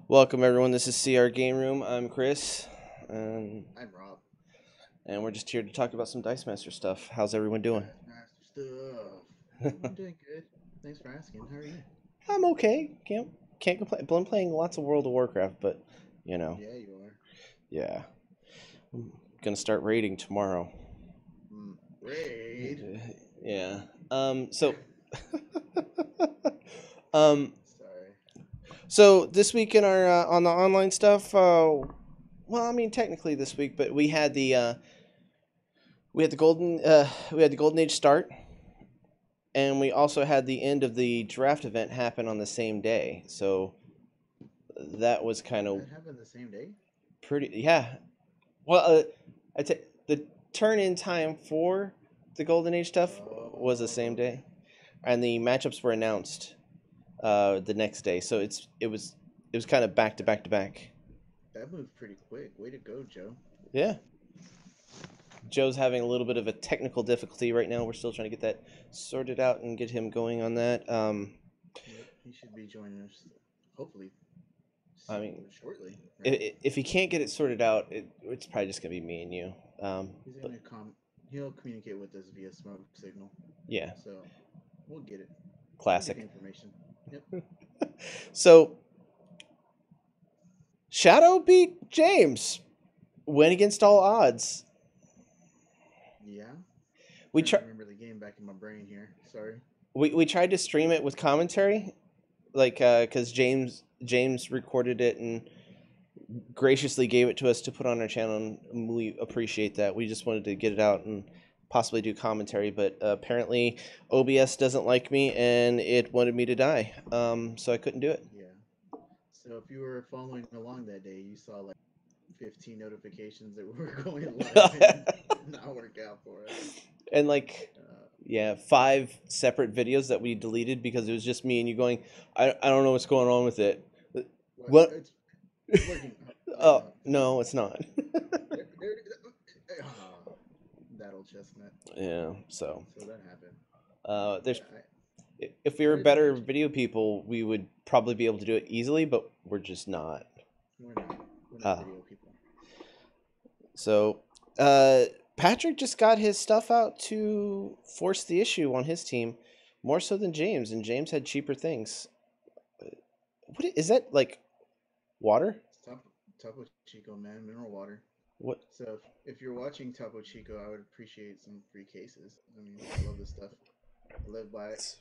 Welcome everyone. This is CR Game Room. I'm Chris, and I'm Rob. we're just here to talk about some Dice Master stuff. How's everyone doing? That's master stuff. I'm doing good. Thanks for asking. How are you? I'm okay. Can't complain. I'm playing lots of World of Warcraft, but you know, Yeah, you are. yeah, I'm gonna start raiding tomorrow. Raid. Yeah. So, um, Sorry. so this week in our on the online stuff. Well, I mean, technically this week, but we had the Golden Age start. And we also had the end of the draft event happen on the same day. So that was kind of That happened the same day? pretty, yeah. Well, the turn in time for the Golden Age stuff was the Oh, same okay. day, and the matchups were announced the next day. So it was kind of back to back to back. That moved pretty quick. Way to go, Joe. Yeah. Joe's having a little bit of a technical difficulty right now. We're still trying to get that sorted out and get him going on that. Yep, he should be joining us hopefully I mean, shortly, right? if he can't get it sorted out, it's probably just gonna be me and you. He's But gonna he'll communicate with us via smoke signal. yeah, So we'll get it. We'll get the classic. information. Yep. So Shadow beat James, went against all odds. Yeah. We Trying to try, remember the game back in my brain here. Sorry. we tried to stream it with commentary, like because James recorded it and graciously gave it to us to put on our channel, and we appreciate that. We just wanted to get it out and possibly do commentary, but apparently OBS doesn't like me and it wanted me to die, so I couldn't do it. Yeah. So if you were following along that day, you saw like 15 notifications that we were going live and it did not work out for us. And like, Uh, yeah, 5 separate videos that we deleted because it was just me and you going, I don't know what's going on with it. what? What? It's working. Wait, Oh no. no, it's not. There it is. That old chestnut. Yeah, so So that happened. there's Yeah. if we How were did the better match? video people, we would probably be able to do it easily, but we're just not. We're not. We're not Uh, video people. so uh, Patrick just got his stuff out to force the issue on his team, more so than James, and James had cheaper things. What is that like? Water? It's Topo Chico, man. Mineral water. What? So if you're watching Topo Chico, I would appreciate some free cases. I mean, I love this stuff. I live by it.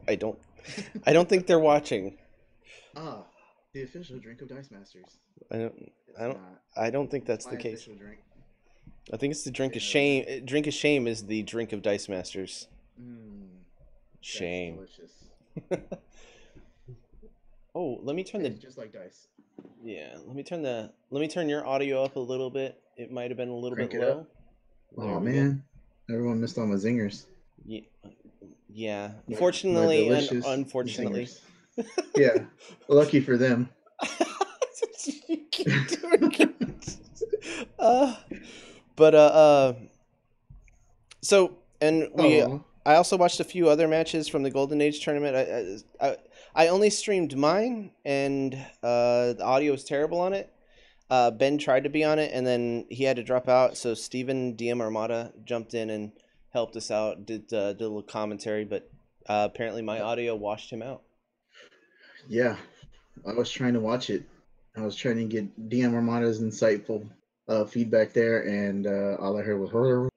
I don't. I don't think they're watching. Ah, the official drink of Dice Masters. I don't. I It's don't. not. I don't think It's that's my the case. official drink. I think it's the drink of No. shame. Drink of shame is the drink of Dice Masters. Mmm, that's Shame. delicious. Oh, let me turn the. Tastes just like dice. Yeah, let me turn the. Let me turn your audio up a little bit. It might have been a little bit Crank it up. low. There Oh we go. man, everyone missed all my zingers. Yeah. Yeah. My Unfortunately, delicious unfortunately. zingers. Yeah, lucky for them. You keep doing it. Uh, but so and we Oh, I also watched a few other matches from the Golden Age tournament. I only streamed mine, and the audio was terrible on it. Ben tried to be on it, and then he had to drop out. So Steven DM Armada jumped in and helped us out, did a little commentary, but apparently my audio washed him out. yeah. I was trying to watch it. I was trying to get DM Armada's insightful feedback there, and all I heard was her.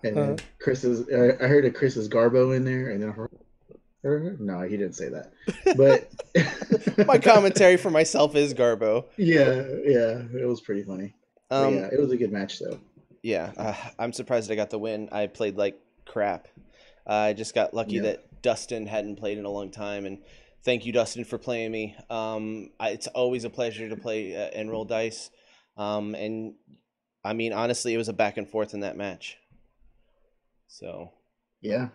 And then Chris's. I heard a Chris's Garbo in there, and then her. No, he didn't say that. But My commentary for myself is Garbo. yeah, it was pretty funny. But Um, yeah, it was a good match though. yeah, I'm surprised I got the win. I played like crap. I just got lucky Yep. that Dustin hadn't played in a long time, and thank you, Dustin, for playing me. It's always a pleasure to play and roll dice. And I mean, honestly, it was a back and forth in that match. So, Yeah.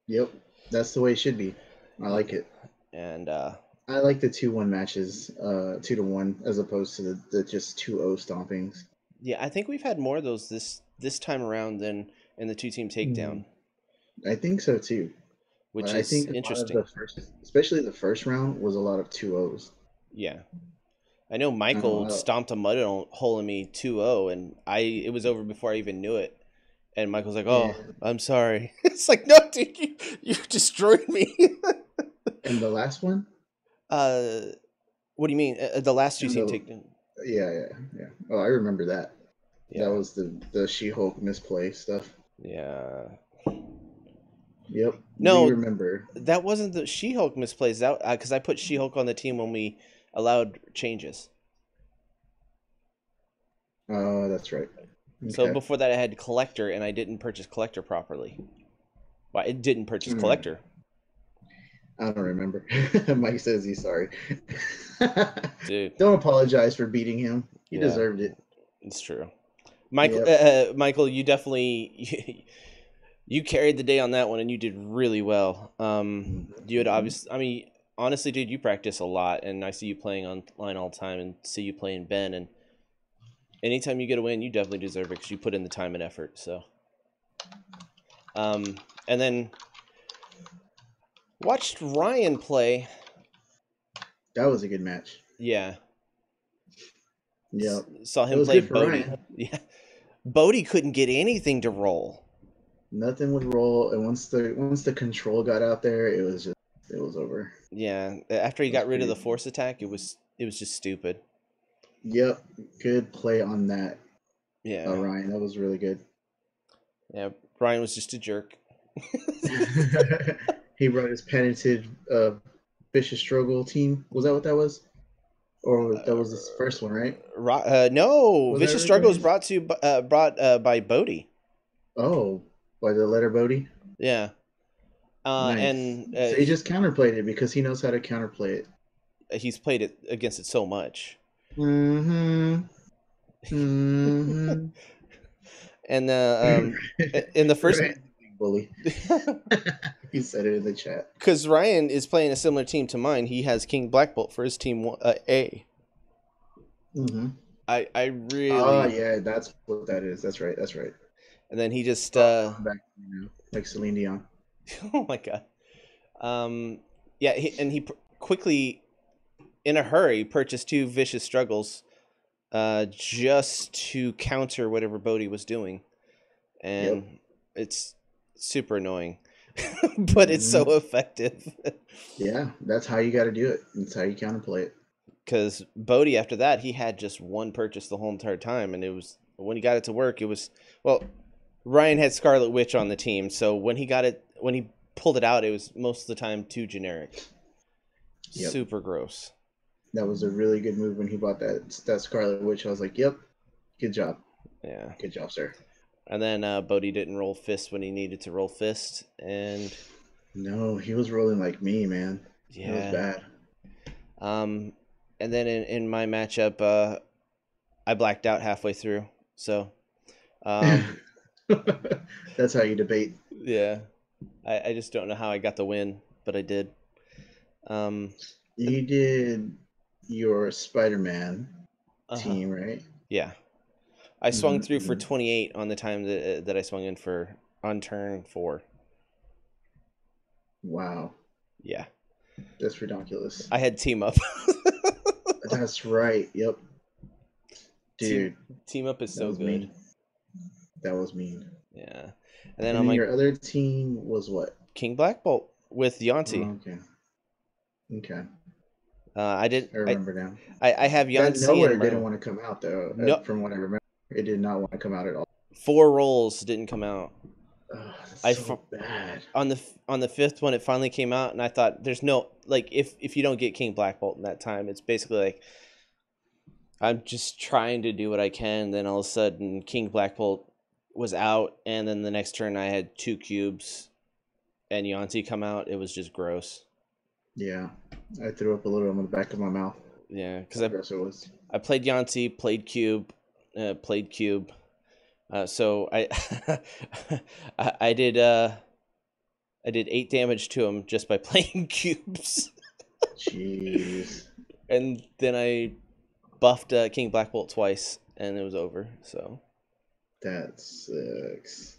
Yep. That's the way it should be. I like it. and I like the 2-1 matches, 2-1, as opposed to the just 2-0 stompings. yeah, I think we've had more of those this time around than in the two team takedown. I think so too. which I is think a lot of interesting. the first, especially the first round, was a lot of 2-0s. Yeah. I know I don't Michael know. stomped a mud hole in me 2-0, and it was over before I even knew it. And Michael's like, "Oh, And I'm sorry." It's like, "No, dude, you destroyed me." and the last one, uh, what do you mean? The last two and team the takedown. yeah. Oh, I remember that. That Yeah, was the She-Hulk misplay stuff. yeah. Yep, we No, remember. that wasn't the She-Hulk misplays. That because I put She-Hulk on the team when we allowed changes. Oh, that's right. So Okay. before that, I had Collector, and I didn't purchase Collector properly. Well, I didn't purchase Hmm. Collector, I don't remember. Mike says he's sorry. dude. Don't apologize for beating him. He Yeah, deserved it. it's true. Michael, Yep. Michael, you definitely you carried the day on that one, and you did really well. You had Mhm. obviously, I mean, honestly, dude, you practice a lot, and I see you playing online all the time, and see you playing Ben, and anytime you get a win, you definitely deserve it because you put in the time and effort. So, um, and then watched Ryan play. That was a good match. Yeah, Yep. saw It him was play good for Bodie. Ryan. Yeah, Bodie couldn't get anything to roll. Nothing would roll, and once the control got out there, it was over. Yeah, after he It was got rid of pretty. the force attack, it was just stupid. Yep. Good play on that, Yeah, Ryan. That was really good. yeah. Ryan was just a jerk. He brought his patented vicious struggle team. Was that what that was? Or that was his first one, right? No, Was that Vicious really Struggle was his? brought by Bodie. Oh, by the letter Bodie. Yeah, Nice. and So he just counterplayed it because he knows how to counterplay it. he's played it against it so much. Mm-hmm. Mm-hmm. And in the first, Ryan's a big bully. He said it in the chat. because Ryan is playing a similar team to mine, he has King Black Bolt for his team A. Mm-hmm. I Oh really, yeah, that's what that is. That's right. That's right. and then he just Oh, going back, like Celine Dion. oh my god, yeah, he quickly in a hurry purchased two Vicious Struggles just to counter whatever Bodhi was doing, Yep. and it's super annoying, but it's so Mm-hmm. effective. Yeah, that's how you got to do it. That's how you counterplay it. Because Bodhi, after that, he had just one purchase the whole entire time, and it was when he got it to work, it was well. Ryan had Scarlet Witch on the team, so when he pulled it out, it was most of the time too generic, Yep. super gross. That was a really good move when he bought that Scarlet Witch. I was like, "Yep, good job, Yeah, good job, sir." and then Bodhi didn't roll fist when he needed to roll fist, and No, he was rolling like me, man. It was yeah, bad. um, and then in my matchup, I blacked out halfway through, so um, That's how you debate. yeah, I just don't know how I got the win, but I did. Um, and You did your Spider-Man uh-huh. team, right? Yeah. I swung through for Mm-hmm. 28 on the time that I swung in for on turn 4. Wow, Yeah. that's ridiculous. I had team up. That's right. Yep, team dude, team up is that so was good. mean. That was mean. Yeah. And then And on then my your other team was what? King Black Bolt with Yanti. Oh, okay, okay, I did I remember now. I have That Yanti in nowhere my didn't want to come out though. no From what I remember, it did not want to come out at all. 4 rolls didn't come out. Oh, that's I so bad. on the 5th one it finally came out, and I thought there's no like if you don't get King Black Bolt in that time, it's basically like I'm just trying to do what I can. Then all of a sudden, King Black Bolt was out, and then the next turn I had 2 cubes and Yanti come out. It was just gross. Yeah, I threw up a little on the back of my mouth. Yeah, because How gross it was. I played Yanti, played cube, played cube. So I did I did 8 damage to him just by playing cubes, Jeez, and then I buffed King Black Bolt twice, and it was over. So that sucks.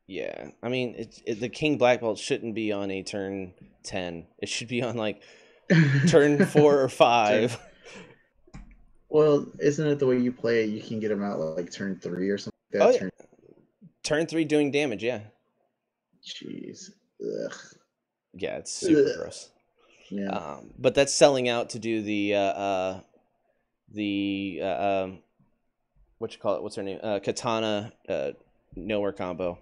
Yeah, I mean, the King Black Belt shouldn't be on a turn 10. It should be on like turn 4 or Turn. 5. Well, isn't it the way you play it? You can get them out like turn 3 or something like Oh that. yeah, turn 3 doing damage. Yeah, Jeez. Ugh. yeah, it's super Ugh. gross. Yeah. But that's selling out to do the what you call it? What's her name? Katana nowhere combo.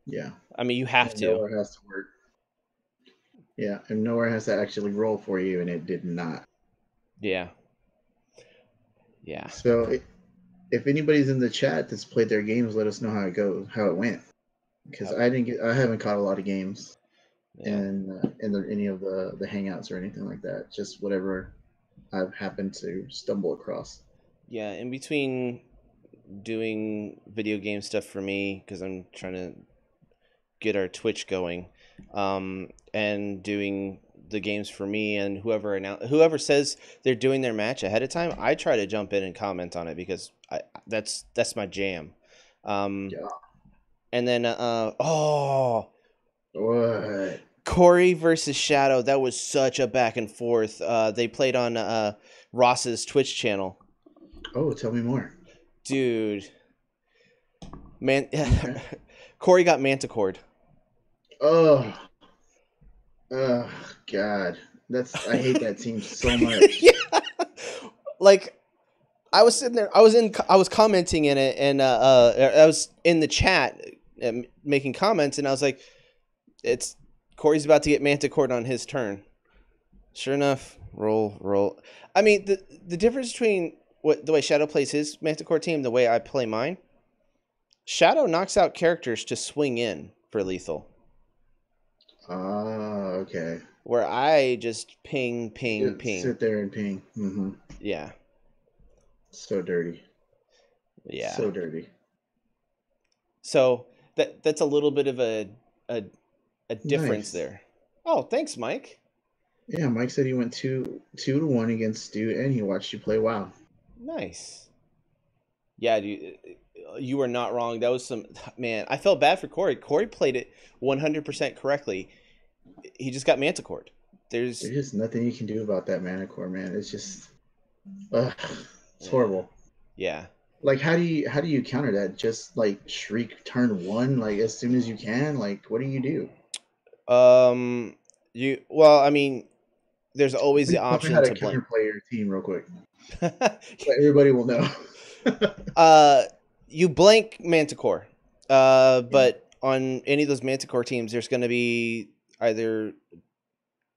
Yeah. I mean, you have And to. nowhere has to work. Yeah, and nowhere has to actually roll for you, and it did not. Yeah. Yeah. So if anybody's in the chat that's played their games, let us know how it goes, how it went, because Yep. I haven't caught a lot of games Yeah. in any of the hangouts or anything like that. Just whatever I've happened to stumble across. Yeah. In between doing video game stuff for me, because I'm trying to get our Twitch going, and doing the games for me, and whoever says they're doing their match ahead of time, I try to jump in and comment on it because that's my jam. Yeah. And then What? Corey versus Shadow, that was such a back and forth. They played on Ross's Twitch channel. Oh, tell me more. Dude, man, Okay. Corey got manticored. Oh, oh, God. I hate that team so much. Yeah, like I was sitting there, I was commenting in it, and I was in the chat making comments, and I was like, "It's Corey's about to get manticored on his turn." Sure enough, roll. I mean, the difference between the way Shadow plays his Manticore team, the way I play mine. Shadow knocks out characters to swing in for lethal, Ah, okay. where I just ping, ping, Just ping. sit there and ping. Mm-hmm. Yeah, So dirty. yeah. So dirty. So that's a little bit of a, a difference Nice. there. Oh, thanks, Mike. Yeah, Mike said he went 2-1 against Stu, and he watched you play WoW. Nice. Yeah, dude, you were not wrong. That was some man. I felt bad for Corey. Corey played it 100% correctly. He just got manticored. There's There's just nothing you can do about that Manicore, man. It's just, ugh, it's yeah, horrible. yeah. Like, how do you counter that? Just like shriek turn 1, like as soon as you can. Like, what do you do? You well, I mean, there's always the Tell me how option to to blink. counterplay your team real quick, so everybody will know. uh, you blank Manticore. Yeah. But on any of those Manticore teams, there's going to be either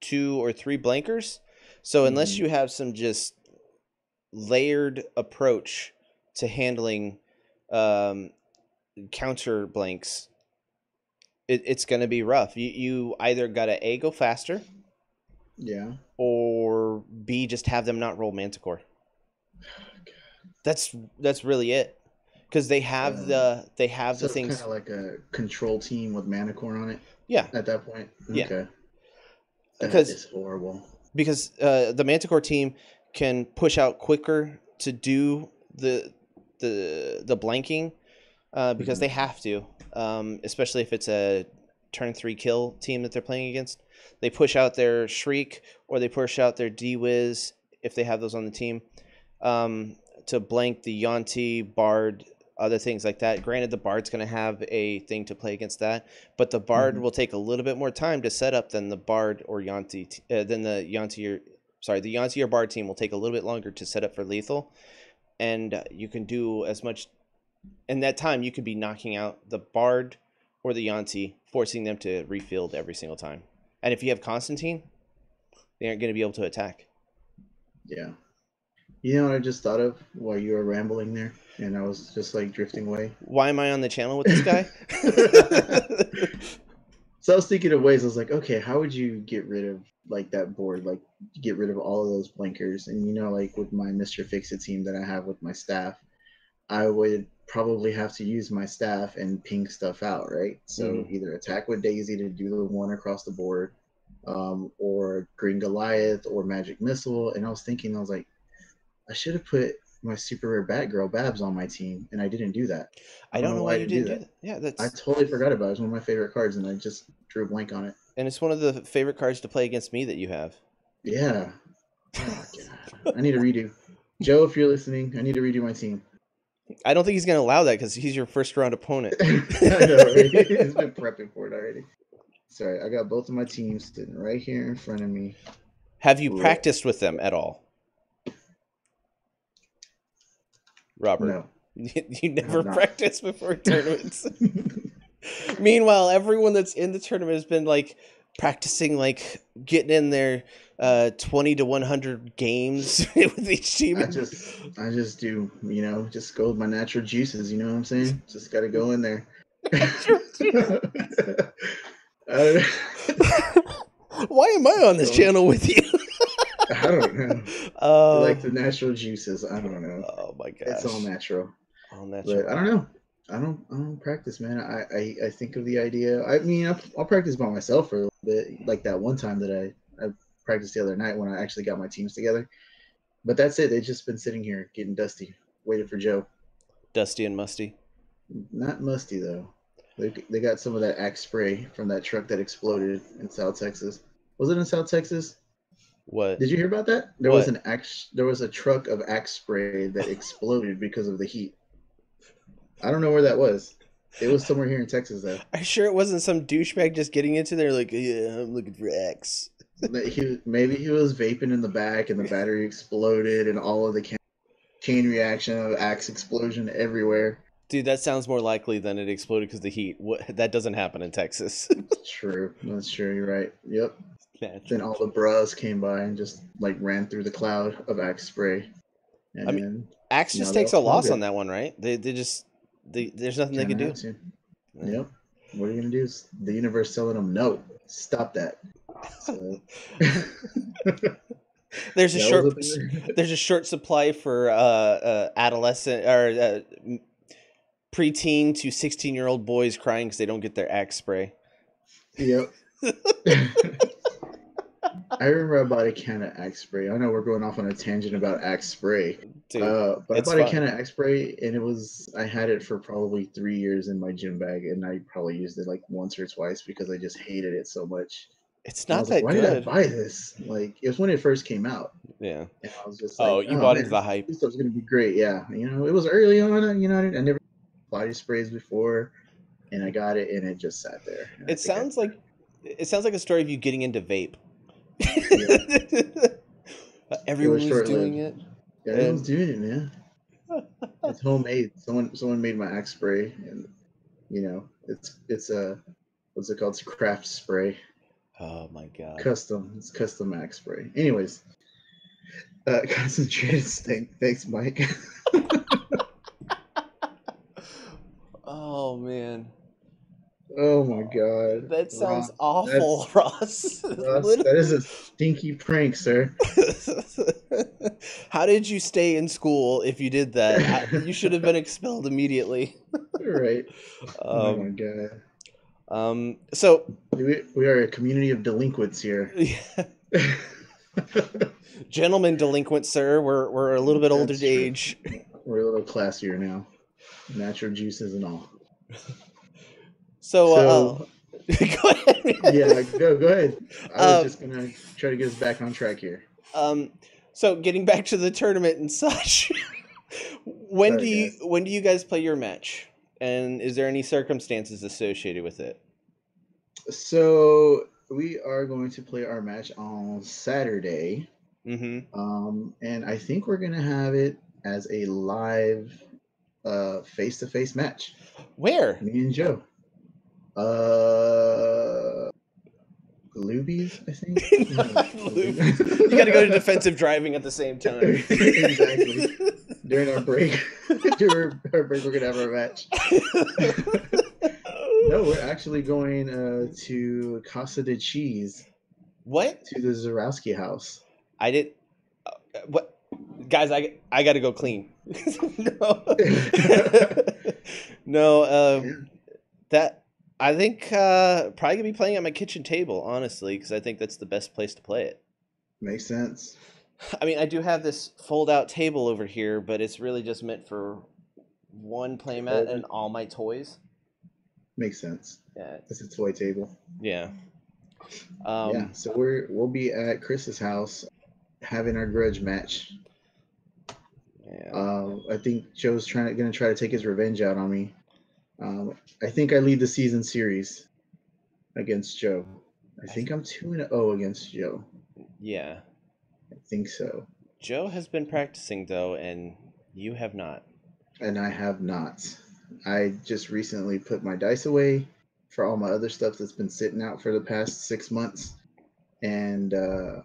2 or 3 blankers. So unless Hmm. you have some just layered approach to handling um, counter blanks, it's going to be rough. You either got to A, go faster, Yeah. or B, just have them not roll Manticore. That's really it, because they have the So it's kind things. of like a control team with Manicore on it Yeah, at that point. yeah, Okay. That because is horrible. the Manticore team can push out quicker to do the blanking, because they Hmm. have to, especially if it's a turn 3 kill team that they're playing against. They push out their Shriek, or they push out their D-Wiz if they have those on the team, to blank the Yonti, Bard, other things like that. Granted, the Bard's going to have a thing to play against that, but the Bard Hmm. will take a little bit more time to set up than the Bard or Yonti, than the Yonti or sorry, the Yonti or Bard team will take a little bit longer to set up for lethal, and you can do as much in that time. You could be knocking out the Bard or the Yonti, forcing them to refield every single time. And if you have Constantine, they aren't going to be able to attack. Yeah. You know what I just thought of while you were rambling there, and I was just like drifting away. Why am I on the channel with this guy? So I was thinking of ways. I was like, okay, how would you get rid of like that board, like get rid of all of those blinkers? And like with my Mr. Fix-It team that I have with my staff, I would probably have to use my staff and ping stuff out, right? So Mhm. either attack with Daisy to do the one across the board, or Green Goliath or Magic Missile. And I was thinking, I was like, I should have put my super rare Batgirl Babs on my team, and I didn't do that. I I don't don't know know why why I you didn't do didn't do that. that. Yeah, I that's totally forgot about it. It was one of my favorite cards, and I just drew a blank on it. and it's one of the favorite cards to play against me that you have. Yeah. Oh god. I need to redo. Joe, if you're listening, I need to redo my team. I don't think he's going to allow that because he's your first round opponent. I know, right? He's been prepping for it already. Sorry, I got both of my teams sitting right here in front of me. Have you Right. practiced with them at all, Robert? No. You never not. practiced before tournaments. Meanwhile, everyone that's in the tournament has been like practicing, like getting in their 20 to 100 games with each team. I just do, just go with my natural juices, you know what I'm saying? Just gotta go in there. Why am I on this channel with you? I don't know. I like the natural juices. I don't know. Oh my gosh. It's all natural. All natural. But I don't know. I don't practice, man. I think of the idea. I mean, I'll practice by myself for a little bit, like that one time that I practiced the other night when I actually got my teams together. But that's it. They've just been sitting here getting dusty, waiting for Joe. Dusty and musty. Not musty though. They got some of that Axe spray from that truck that exploded in South Texas. Was it in South Texas? What? Did you hear about that? There What? was a truck of Axe spray that exploded because of the heat. I don't know where that was. It was somewhere here in Texas though. Are you sure it wasn't some douchebag just getting into there like, yeah, I'm looking for X? Maybe he was vaping in the back and the battery exploded and all of the chain reaction of Axe explosion everywhere. Dude, that sounds more likely than it exploded because of the heat. That doesn't happen in Texas. True. That's true. You're right. Yep. Natural. Then all the bras came by and just like ran through the cloud of Axe spray. And I mean, Axe just takes a loss on that one, right? There's nothing they can do. Yep. What are you gonna do? The universe telling them no, stop that. So... there's a short supply for adolescent or preteen to 16-year-old boys crying because they don't get their Axe spray. Yep. I remember I bought a can of Axe spray. I know we're going off on a tangent about Axe spray. Dude, but I bought a can of Axe spray and I had it for probably 3 years in my gym bag, and I probably used it like once or twice because I just hated it so much. It's not that good. Why did I buy this? Like, it was when it first came out. Yeah. And I was just like, oh, you bought into the hype. This stuff's gonna be great. Yeah. It was early on. I never body sprays before, and I got it, and it just sat there. It sounds like a story of you getting into vape. Everyone was doing it. Yeah, everyone's doing it, man. It's homemade. Someone made my Axe spray, and it's a what's it called? It's a craft spray. Oh my god. It's custom Axe spray. Anyways, concentrated stink. Thanks, Mike. Oh man. Oh my god. That sounds awful, Ross. That is a stinky prank, sir. How did you stay in school if you did that? You should have been expelled immediately. Right. Oh my god. So we are a community of delinquents here. Yeah. Gentlemen delinquents, sir. We're a little bit older to age. We're a little classier now. Natural juices and all. So go ahead. Yeah, go ahead. I was just gonna try to get us back on track here. So getting back to the tournament and such, when do you guys play your match? And is there any circumstances associated with it? So we are going to play our match on Saturday. Mm-hmm. And I think we're gonna have it as a live face-to-face match. Where? Me and Joe. Luby's, I think. You got to go to defensive driving at the same time. Exactly. During our break, we're gonna have our match. No, we're actually going to Casa de Cheese. What? To the Zarowski house. I did. What? Guys, I got to go clean. No. That. I think probably gonna be playing at my kitchen table, honestly, because I think that's the best place to play it. Makes sense. I mean, I do have this fold-out table over here, but it's really just meant for one playmat and all my toys. Makes sense. Yeah. It's a toy table. Yeah. Yeah. So we'll be at Chris's house having our grudge match. Yeah. I think Joe's gonna try to take his revenge out on me. I think I lead the season series against Joe. I think I'm 2-0 against Joe. Yeah. I think so. Joe has been practicing though, and you have not. And I have not. I just recently put my dice away for all my other stuff that's been sitting out for the past 6 months, and I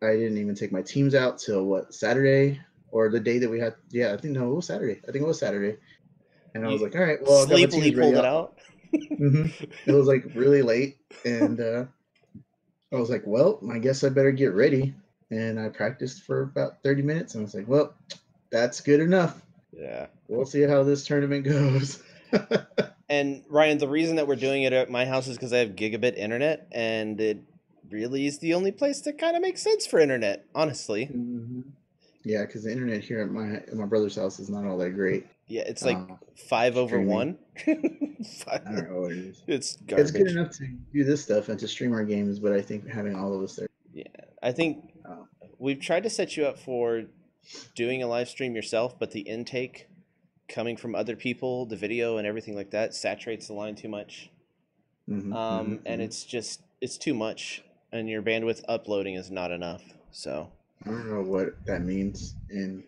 didn't even take my teams out till Saturday or the day that we had. Yeah, I think no, it was Saturday. I think it was Saturday. And I was like, all right, well, I got my Sleepily teams ready pulled it out. It was like really late, and I was like, well, I guess I better get ready. And I practiced for about 30 minutes, and I was like, well, that's good enough. Yeah. We'll see how this tournament goes. And Ryan, the reason that we're doing it at my house is because I have gigabit internet, and it really is the only place that kind of makes sense for internet, honestly. Mm-hmm. Yeah, because the internet here at my brother's house is not all that great. Yeah, it's like 5/1. I don't know what it is. It's garbage. It's good enough to do this stuff and to stream our games, but I think having all of us there. Yeah, I think we've tried to set you up for doing a live stream yourself, but the intake coming from other people, the video and everything like that, saturates the line too much. And it's too much, and your bandwidth uploading is not enough. So I don't know what that means, and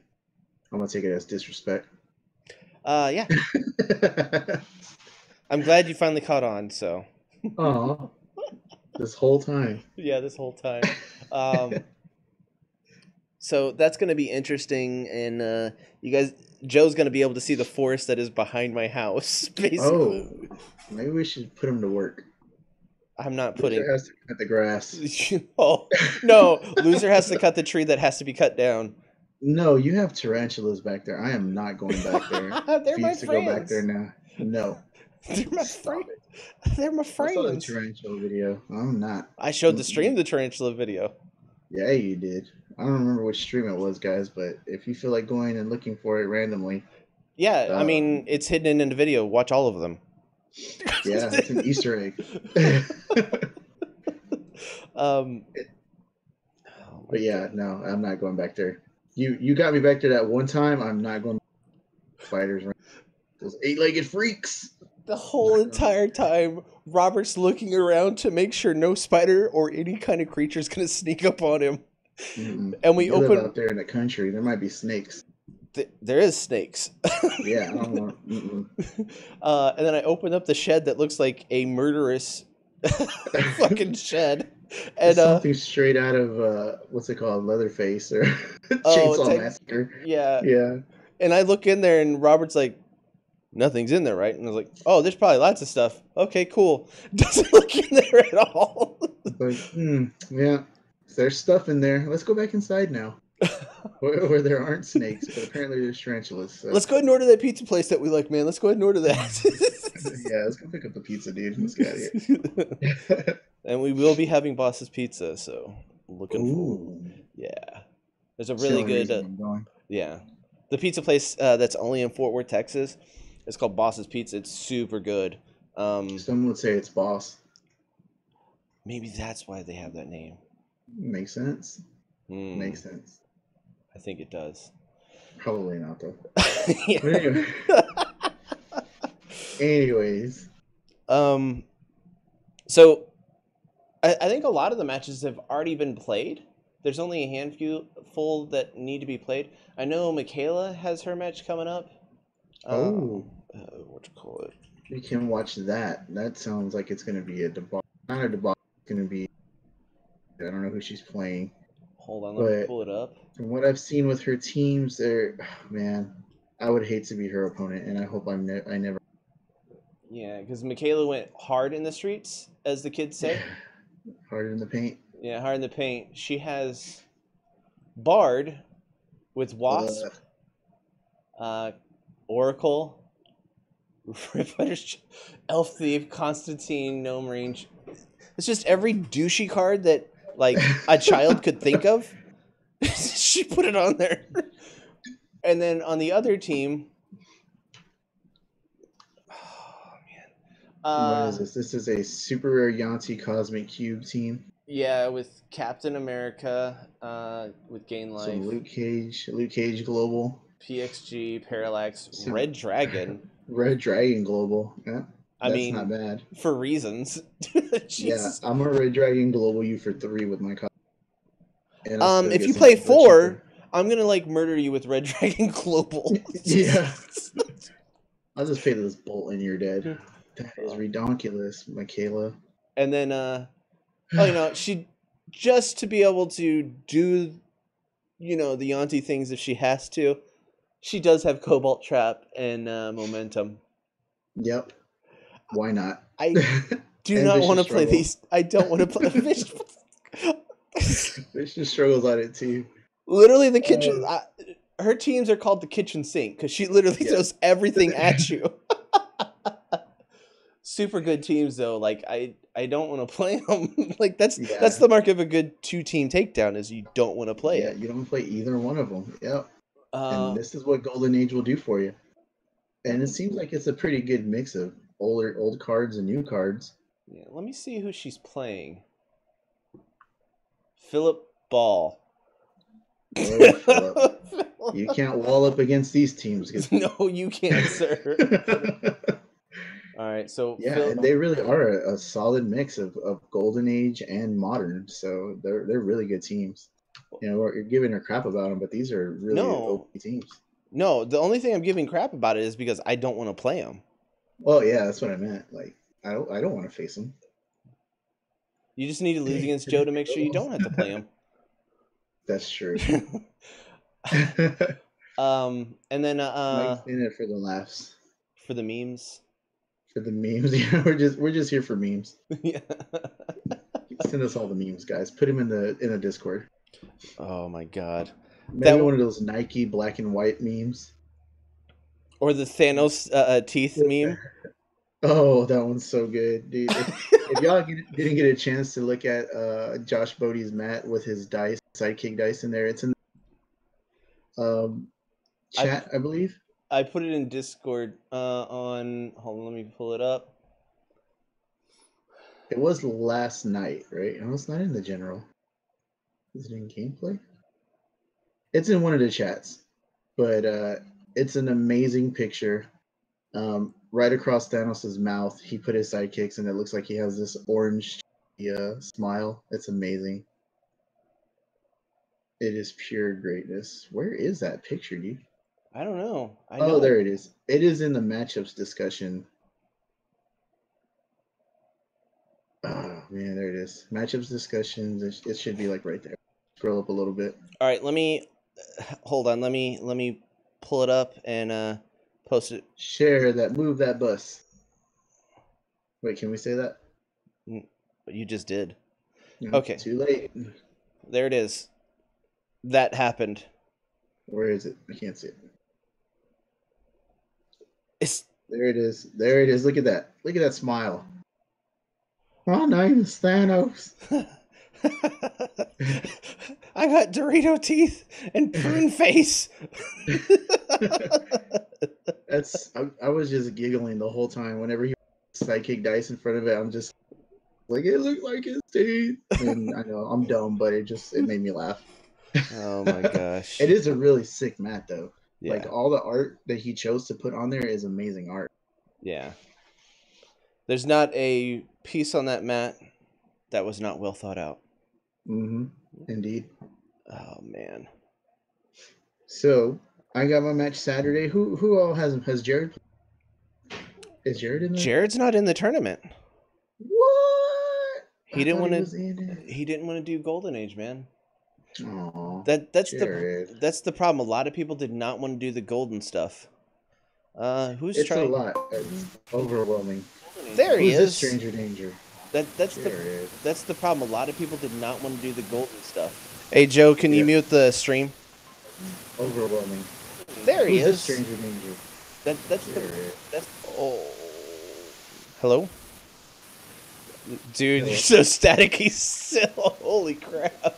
I'm gonna take it as disrespect. Yeah. I'm glad you finally caught on. So. Aw. This whole time. Yeah, this whole time. So that's going to be interesting, and you guys, Joe's going to be able to see the forest that is behind my house. Basically. Oh, maybe we should put him to work. I'm not putting. Loser has to cut the grass. Oh no, loser has to cut the tree that has to be cut down. No, you have tarantulas back there. I am not going back there. They're my to go back there now. No. They're my friends. They're my friends. I saw the tarantula video. I'm not. I showed the stream the tarantula video. Yeah, you did. I don't remember which stream it was, guys, but if you feel like going and looking for it randomly. Yeah, I mean, it's hidden in the video. Watch all of them. Yeah, it's an Easter egg. But yeah, no, I'm not going back there. You got me back there that one time. I'm not going to spiders. Those 8-legged freaks. The whole entire time, Robert's looking around to make sure no spider or any kind of creature is going to sneak up on him. Mm-mm. And we live out there in the country. There might be snakes. There is snakes. Yeah, I don't want. And then I opened up the shed that looks like a murderous fucking shed. And something straight out of what's it called, Leatherface or Chainsaw Massacre. Yeah. Yeah. And I look in there, and Robert's like, "Nothing's in there, right?" And I was like, "Oh, there's probably lots of stuff. Okay, cool." Doesn't look in there at all. Like, yeah, there's stuff in there. Let's go back inside now, where there aren't snakes, but apparently there's tarantulas. So. Let's go ahead and order that pizza place that we like, man. Let's go ahead and order that. Yeah, let's go pick up the pizza, dude. Let's get out of here. And we will be having Boss's Pizza, so looking forward. Yeah, there's a really good. Yeah, the pizza place that's only in Fort Worth, Texas. It's called Boss's Pizza. It's super good. Some would say it's Boss. Maybe that's why they have that name. Makes sense. Makes sense. I think it does. Probably not though. Anyway. Anyways. So I think a lot of the matches have already been played. There's only a handful that need to be played. I know Michaela has her match coming up. What to call it? We can watch that. That sounds like it's going to be a debacle. Not a debacle. It's going to be. I don't know who she's playing. Hold on, let me pull it up. From what I've seen with her teams, man, I would hate to be her opponent, and I hope I never. Yeah, because Michaela went hard in the streets, as the kids say. Hard in the paint. Yeah, hard in the paint. She has Bard with Wasp, Oracle, Elf Thief, Constantine, Gnome Range. It's just every douchey card that like a child could think of. It's she put it on there. And then on the other team, oh man, What is this? This is a super rare Yanti Cosmic Cube team. yeah, with Captain America, with Gain Life, Some Luke Cage Global, PXG, Parallax, Some- Red Dragon. Red Dragon Global. Yeah, I that's mean, not bad. for reasons. Yeah, Jesus. I'm a Red Dragon Global you for 3 with my copy. And I'll still If get you some play for 4, cheaper. I'm gonna like murder you with Red Dragon Global. Yeah. I'll just pay this bolt and you're dead. That is redonkulous, Michaela. And then, she just to be able to do, the Yanti things if she has to. She does have Cobalt Trap and Momentum. Yep. Why not? I do And not Vicious want to play Struggle. these. I don't want to play Vicious struggles on it too. Literally, the kitchen. Her teams are called the kitchen sink because she literally Yeah. throws everything at you. Super good teams though. Like I don't want to play them. Like that's the mark of a good 2-team takedown is you don't want to play it. You don't play either one of them. Yep. Uh, And this is what Golden Age will do for you. And it seems like it's a pretty good mix of old cards and new cards. yeah, let me see who she's playing. Philip Ball. Oh, Philip. You can't wall up against these teams. No, you can't, sir. All right, so Yeah, and they really are a solid mix of Golden Age and Modern. So they're really good teams. You're giving her crap about them, but these are really OP teams. No, the only thing I'm giving crap about it is because I don't want to play them. Well, yeah, that's what I meant. Like, I don't want to face them. You just need to lose against Joe to make sure you don't have to play him. That's true. And then Mike's in it for the laughs, for the memes. for the memes. Yeah, we're just here for memes. Yeah. Send us all the memes, guys. Put them in the Discord. Oh my god. Maybe one of those Nike black and white memes. Or the Thanos teeth meme. Oh, that one's so good, dude. If y'all didn't get a chance to look at Josh Bodie's mat with his sidekick dice in there, it's in chat, I believe. I put it in Discord hold on, let me pull it up. It was last night, right? No, it's not in the general. Is it in gameplay? It's in one of the chats, but it's an amazing picture. Right across Thanos' mouth, he put his sidekicks, and it looks like he has this orange smile. It's amazing. It is pure greatness. Where is that picture, dude? I don't know. There it is. It is in the matchups discussion. Oh, man, there it is. Matchups discussions. It should be like right there. Scroll up a little bit. All right, hold on. Let me pull it up and post it. Share that. Move that bus. Wait, can we say that? But you just did. No, Okay. Too late. There it is. That happened. Where is it? I can't see it. It's There it is. There it is. Look at that. Look at that smile. My name is Thanos. I got Dorito teeth and prune face. I was just giggling the whole time whenever he sidekick dice in front of it. I'm just like, it looked like his teeth. And I know I'm dumb, but it made me laugh. Oh my gosh. It is a really sick mat though. Yeah. Like all the art that he chose to put on there is amazing art. Yeah. There's not a piece on that mat that was not well thought out. Mm-hmm. Indeed. Oh man. So I got my match Saturday. Who all has Jared? Is Jared in there? Jared's not in the tournament. What? He didn't want to. He didn't want to do Golden Age, man. Aww, That's Jared. that's the problem. A lot of people did not want to do the golden stuff. Who's It's trying? a lot. It's overwhelming. There he Who's is. this Stranger Danger? That's Jared. the problem. A lot of people did not want to do the golden stuff. Hey Joe, can you mute the stream? Overwhelming. There he Who's this is. Stranger Danger? That's oh. Hello? Dude, you're so staticky still. Holy crap.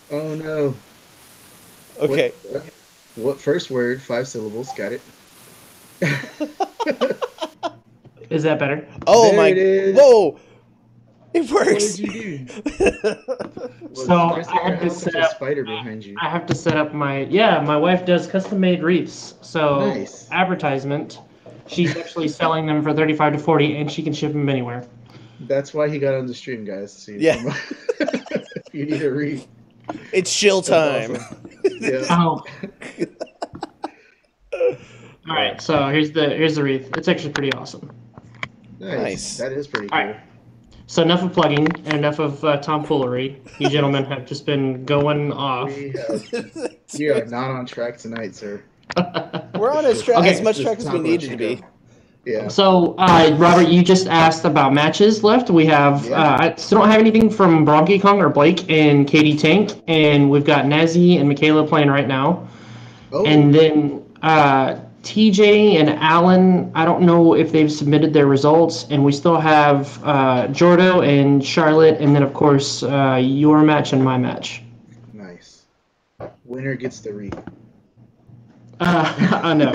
Oh no. Okay. What first word? 5 syllables. Got it. Is that better? Oh There my! it is. Whoa! It What works. did you do? So I had to house set has a up. spider behind you. I have to set up my wife does custom made wreaths. So Nice. advertisement, she's actually selling them for 35 to 40, and she can ship them anywhere. That's why he got on the stream, guys. So you Yeah. come up- if you need a read. It's chill That's time. awesome. Yeah. Oh. All right, so here's the wreath. It's actually pretty awesome. Nice. That is pretty All cool. right. So enough of plugging and enough of tomfoolery. You gentlemen have just been going off. We are not on track tonight, sir. We're on as, Okay. as much This track as we taco needed to be. chico. Yeah. So, Robert, you just asked about matches left. We have, Yeah. I still don't have anything from Bronky Kong or Blake and Katie Tank, and we've got Nazi and Michaela playing right now. Oh. And then TJ and Alan, I don't know if they've submitted their results, and we still have Jordo and Charlotte, and then, of course, your match and my match. Nice. Winner gets the wreath. I know.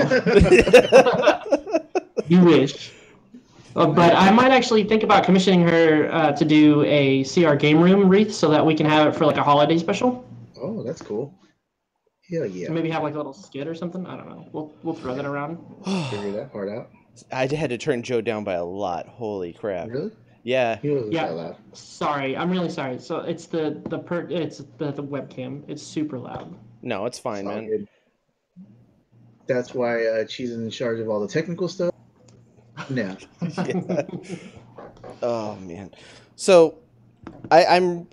You wish. But I might actually think about commissioning her to do a CR Game Room wreath so that we can have it for like a holiday special. Oh, that's cool. Hell yeah. So maybe have like a little skit or something. I don't know. We'll throw that around. Figure that part out. I had to turn Joe down by a lot. Holy crap. Really? Yeah. He wasn't Yeah. that loud. Sorry, I'm really sorry. So it's the webcam. It's super loud. No, it's fine, It's all man. good. That's why Cheese is in charge of all the technical stuff. No. Yeah. Oh man. So I don't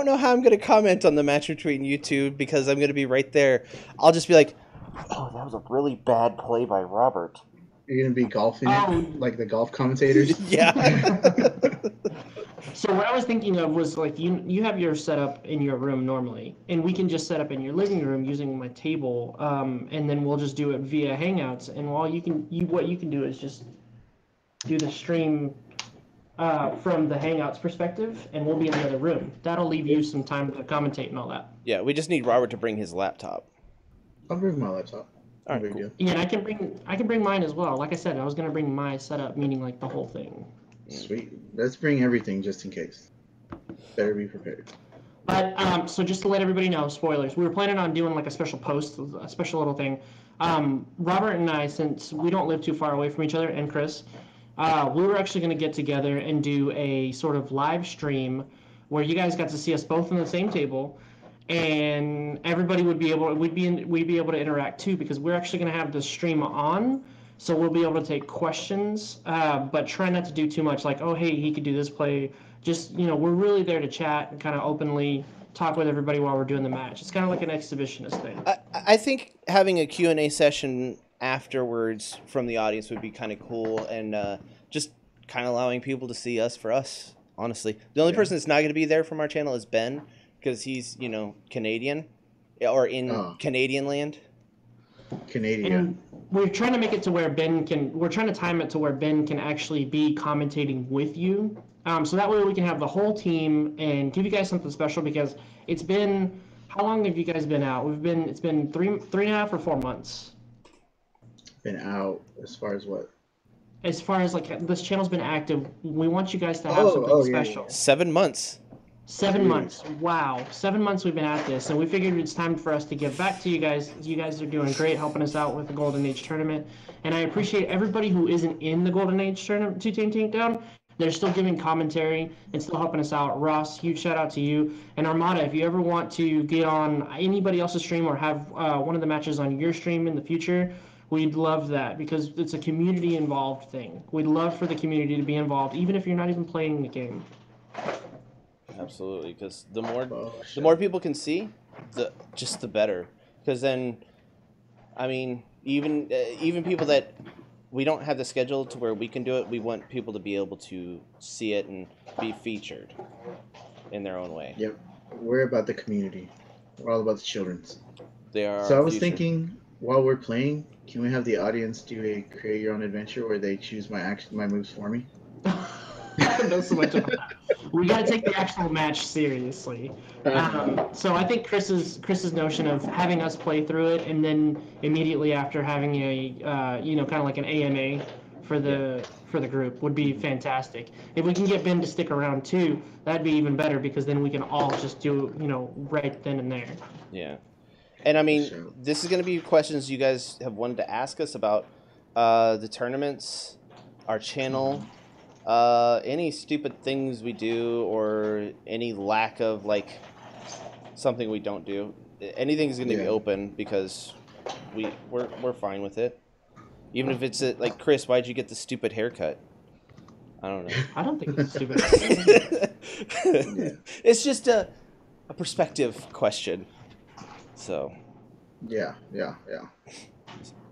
know how I'm going to comment on the match between you two because I'm going to be right there. I'll just be like, "Oh, that was a really bad play by Robert." You're gonna be golfing Oh. like the golf commentators. Yeah. So what I was thinking of was like you have your setup in your room normally, and we can just set up in your living room using my table, and then we'll just do it via Hangouts. And while what you can do is just do the stream from the Hangouts perspective, and we'll be in the other room. That'll leave you some time to commentate and all that. Yeah, we just need Robert to bring his laptop. I'll bring my laptop. All right, No big cool. deal. Yeah, and I can bring mine as well. Like I said, I was gonna bring my setup, meaning like the whole thing. Sweet. Let's bring everything just in case. Better be prepared. But so just to let everybody know, spoilers. We were planning on doing like a special post, a special little thing. Robert and I, since we don't live too far away from each other, and Chris, we were actually going to get together and do a sort of live stream where you guys got to see us both on the same table, and everybody would be able, we'd be able to interact too, because we're actually going to have the stream on. So we'll be able to take questions, but try not to do too much like, oh, hey, he could do this play. Just, we're really there to chat and kind of openly talk with everybody while we're doing the match. It's kind of like an exhibitionist thing. I think having a Q&A session afterwards from the audience would be kind of cool and just kind of allowing people to see us for us, honestly. The only person that's not going to be there from our channel is Ben because he's, Canadian or in Canadian land. Canadian. And we're trying to make it to where we're trying to time it to where Ben can actually be commentating with you. So that way we can have the whole team and give you guys something special because it's been, how long have you guys been out? It's been three and a half or 4 months. Been out as far as what? As far as like this channel's been active, we want you guys to have something special. Yeah. 7 months. 7 months. Wow. 7 months we've been at this, and we figured it's time for us to give back to you guys. You guys are doing great helping us out with the Golden Age tournament. And I appreciate everybody who isn't in the Golden Age tournament to Tank Down. They're still giving commentary and still helping us out. Ross, huge shout out to you. And Armada, if you ever want to get on anybody else's stream or have one of the matches on your stream in the future, we'd love that because it's a community involved thing. We'd love for the community to be involved, even if you're not even playing the game. Absolutely, because the more people can see, the better. Because then, I mean, even people that we don't have the schedule to where we can do it, we want people to be able to see it and be featured in their own way. Yep. We're about the community. We're all about the children's. They are. So I was thinking, while we're playing, can we have the audience do a create your own adventure where they choose my moves for me? I don't know so much about that. We got to take the actual match seriously. So I think Chris's notion of having us play through it and then immediately after having a kind of like an AMA for the group would be fantastic. If we can get Ben to stick around too, that'd be even better because then we can all just do right then and there. Yeah. And I mean, Sure. this is going to be questions you guys have wanted to ask us about the tournaments, our channel, any stupid things we do, or any lack of like something we don't do. Anything's going to be Yeah. open because we're fine with it. Even if it's like, Chris, why'd you get the stupid haircut? I don't know. I don't think it's stupid. It's just a perspective question. So. Yeah.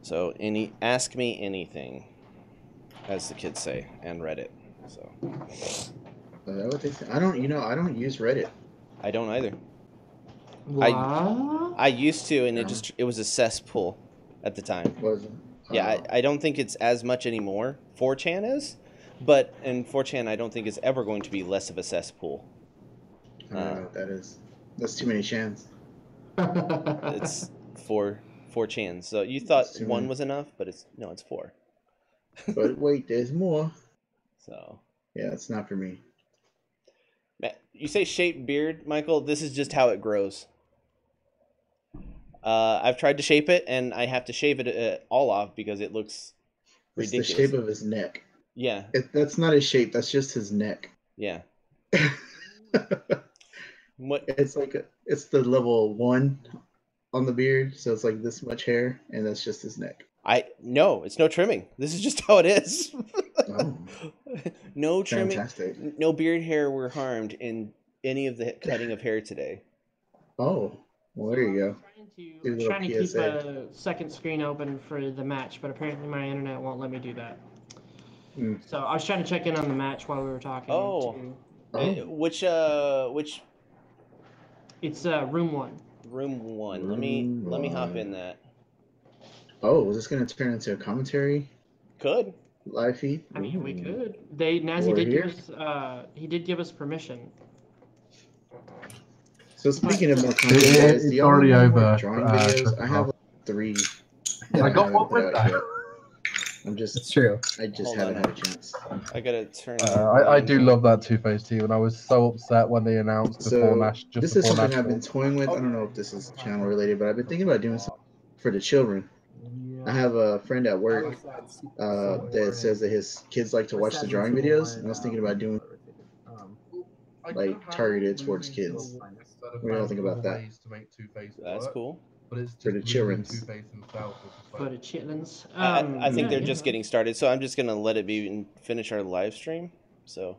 So ask me anything, as the kids say, and Reddit. So Is that what they say? I don't use Reddit. I don't either. What? I used to, and it was a cesspool at the time. Was it? Yeah, I don't think it's as much anymore. 4chan is, but in 4chan I don't think it's ever going to be less of a cesspool. I don't know what that is. That's too many chans. It's four chans. So you thought It's too one many. was enough, but it's 4. But wait, there's more. So Yeah, it's not for me. you say shaped beard, Michael. This is just how it grows. I've tried to shape it, and I have to shave it all off because it looks It's ridiculous. the shape of his neck. Yeah, That's not his shape. That's just his neck. yeah. What? It's the level 1 on the beard, so it's like this much hair, and that's just his neck. No, it's no trimming. This is just how it is. Oh, No trimming. fantastic. No beard hair were harmed in any of the cutting of hair today. Oh, well, there you go. Do a little Trying to keep PSA. a second screen open for the match, but apparently my internet won't let me do that. Mm. So I was trying to check in on the match while we were talking. Oh. too. Which It's room 1. room 1? Let me hop in that. Oh, is this going to turn into a commentary Could. live feed? I mean, we Ooh. could. Nazi We're did here. give us. He did give us permission. So speaking of more content, guys, do It's y'all already want more over, drawing videos? I have Christopher. 3. I got haven't one put with out that. yet. I just true. Hold haven't on. had a chance. I gotta turn. I do love that Two-Face team, and I was so upset when they announced before So Nash. Just this is before something I've been National. toying with. I don't know if this is channel related, but I've been thinking about doing something for the children. I have a friend at work that says that his kids like to watch the drawing videos, and I was thinking about doing like targeted towards kids. What do y'all think about that? That's cool. But it's For the just children's. Two-Face himself. For the chitlins. I think they're yeah, just getting started, so I'm just gonna let it be and finish our live stream. So,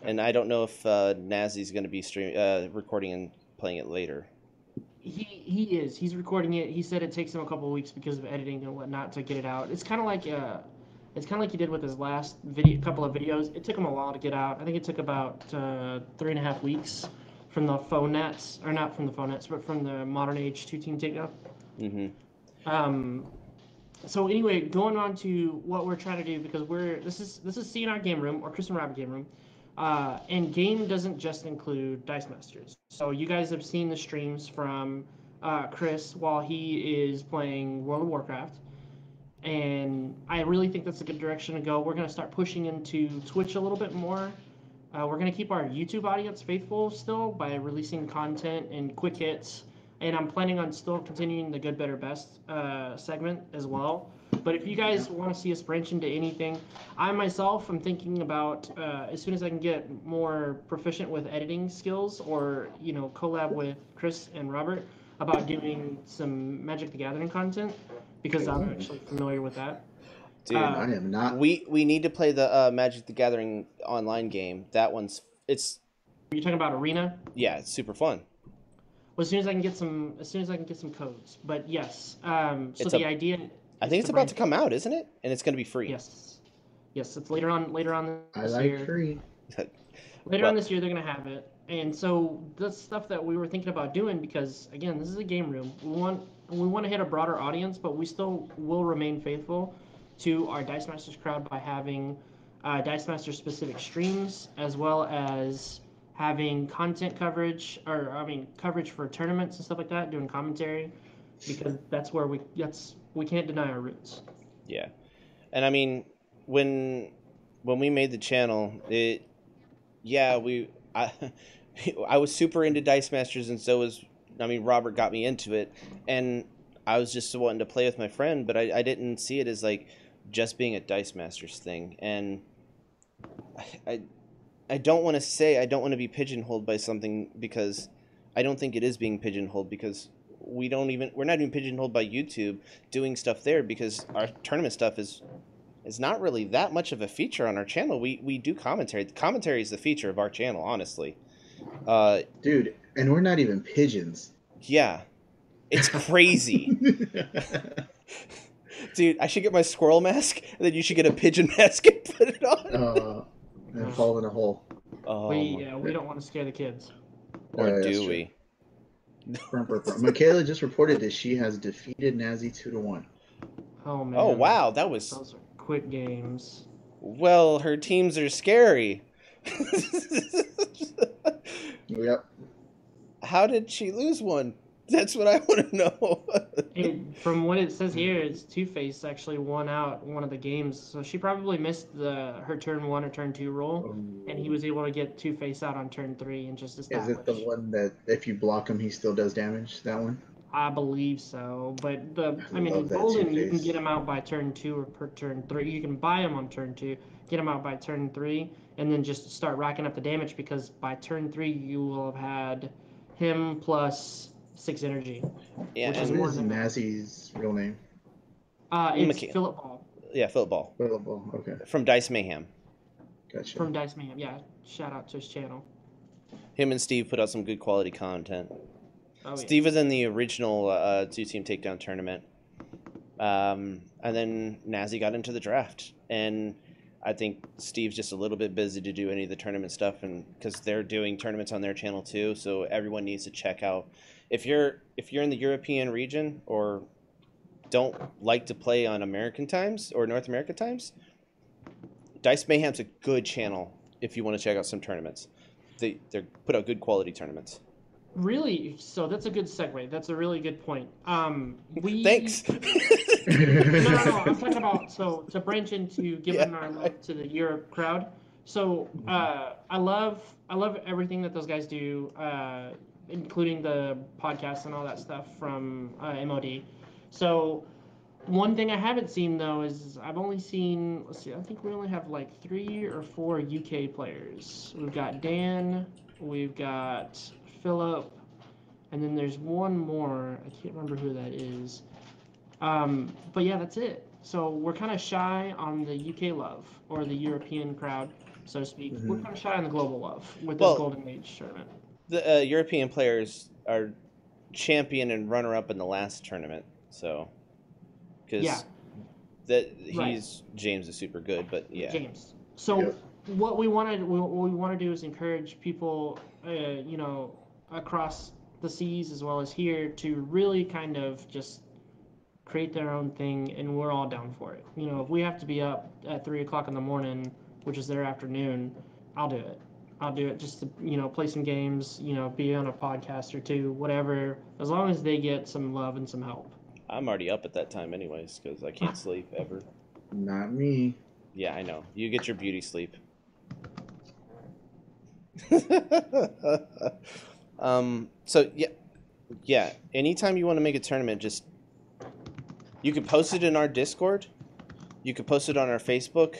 and I don't know if Nazi's gonna be recording and playing it later. He is. He's recording it. He said it takes him a couple of weeks because of editing and whatnot to get it out. It's kind of like he did with his last couple of videos. It took him a while to get out. I think it took about 3.5 weeks from the phone nets, or not from the phone nets, but from the Modern Age 2-team takeout. Mm-hmm. So anyway, going on to what we're trying to do, because this is CNR Game Room, or Chris and Robert Game Room, and game doesn't just include Dice Masters. So you guys have seen the streams from Chris while he is playing World of Warcraft, and I really think that's a good direction to go. We're going to start pushing into Twitch a little bit more. We're going to keep our YouTube audience faithful still by releasing content and quick hits. And I'm planning on still continuing the good, better, best segment as well. But if you guys want to see us branch into anything, I myself am thinking about as soon as I can get more proficient with editing skills, or collab with Chris and Robert, about doing some Magic the Gathering content, because I'm actually familiar with that. Dude, I am not. we need to play the Magic the Gathering online game. That one's Are you talking about Arena? yeah, it's super fun. Well, as soon as I can get some codes. But yes, so It's the idea. I think is it's about to come out, isn't it? And it's gonna be free. Yes, it's later on I this like year. free. Later on this year, they're gonna have it, and so that's stuff that we were thinking about doing, because again, this is a game room. We want to hit a broader audience, but we still will remain faithful to our Dice Masters crowd by having Dice Master specific streams, as well as having content coverage, or I mean coverage for tournaments and stuff like that, doing commentary, because that's where we can't deny our roots. Yeah, and I mean when we made the channel, I I was super into Dice Masters, and so was, I mean, Robert got me into it, and I was just wanting to play with my friend, but I didn't see it as like just being a Dice Masters thing, and I don't want to say, I don't want to be pigeonholed by something, because I don't think it is being pigeonholed, because we're not even pigeonholed by YouTube doing stuff there, because our tournament stuff is not really that much of a feature on our channel. We do commentary. The commentary is the feature of our channel, honestly. Dude, and we're not even pigeons. Yeah. It's crazy. Dude, I should get my squirrel mask, and then you should get a pigeon mask and put it on. And fall in a hole. Oh, We don't want to scare the kids. or Yeah, do that's we? Michaela just reported that she has defeated Nazi 2-1. Oh man. Oh, wow, that was... Those are quick games. Well, her teams are scary. Yep. How did she lose one? That's what I want to know. From what it says here, it's Two-Face actually won out one of the games, so she probably missed her turn 1 or turn 2 roll, and he was able to get Two-Face out on turn 3 and just establish. Is it the one that if you block him, he still does damage? That one? I believe so, but I mean, love that Golden, you can Two-Face. get him out by turn 2 or per turn 3. You can buy him on turn 2, get him out by turn 3, and then just start racking up the damage, because by turn 3 you will have had him plus 6 energy. Yeah, Which is and more What is than that. Nazi's real name? It's McKe- Philip Ball yeah, Philip Ball Available. Okay, from Dice Mayhem. gotcha. from Dice Mayhem. Yeah, shout out to his channel. Him and Steve put out some good quality content. Oh, Steve was in the original Two Team Takedown tournament, and then Nazi got into the draft, and I think Steve's just a little bit busy to do any of the tournament stuff, and because they're doing tournaments on their channel too, so everyone needs to check out. If you're in the European region or don't like to play on American times or North America times, Dice Mayhem's a good channel if you want to check out some tournaments. They put out good quality tournaments. Really? So that's a good segue. That's a really good point. Thanks. No. I'm talking about, so to branch into giving Yeah. our love to the Europe crowd. So I love everything that those guys do, including the podcast and all that stuff from MOD. So one thing I haven't seen though is I've only seen, let's see, I think we only have like 3 or 4 UK players. We've got Dan, we've got Philip, and then there's one more. I can't remember who that is. But yeah, that's it. So we're kind of shy on the UK love, or the European crowd, so to speak. We're kind of shy on the global love with this Well, Golden Age tournament. The European players are champion and runner-up in the last tournament, so because Yeah. James is super good, but yeah. James. So Yep. what we want to do is encourage people, across the seas as well as here, to really kind of just create their own thing, and we're all down for it. You know, if we have to be up at 3 o'clock in the morning, which is their afternoon, I'll do it. I'll do it just to, play some games, be on a podcast or two, whatever, as long as they get some love and some help. I'm already up at that time anyways because I can't sleep ever. Not me. Yeah, I know. You get your beauty sleep. So yeah. Anytime you want to make a tournament, just you can post it in our Discord. You can post it on our Facebook.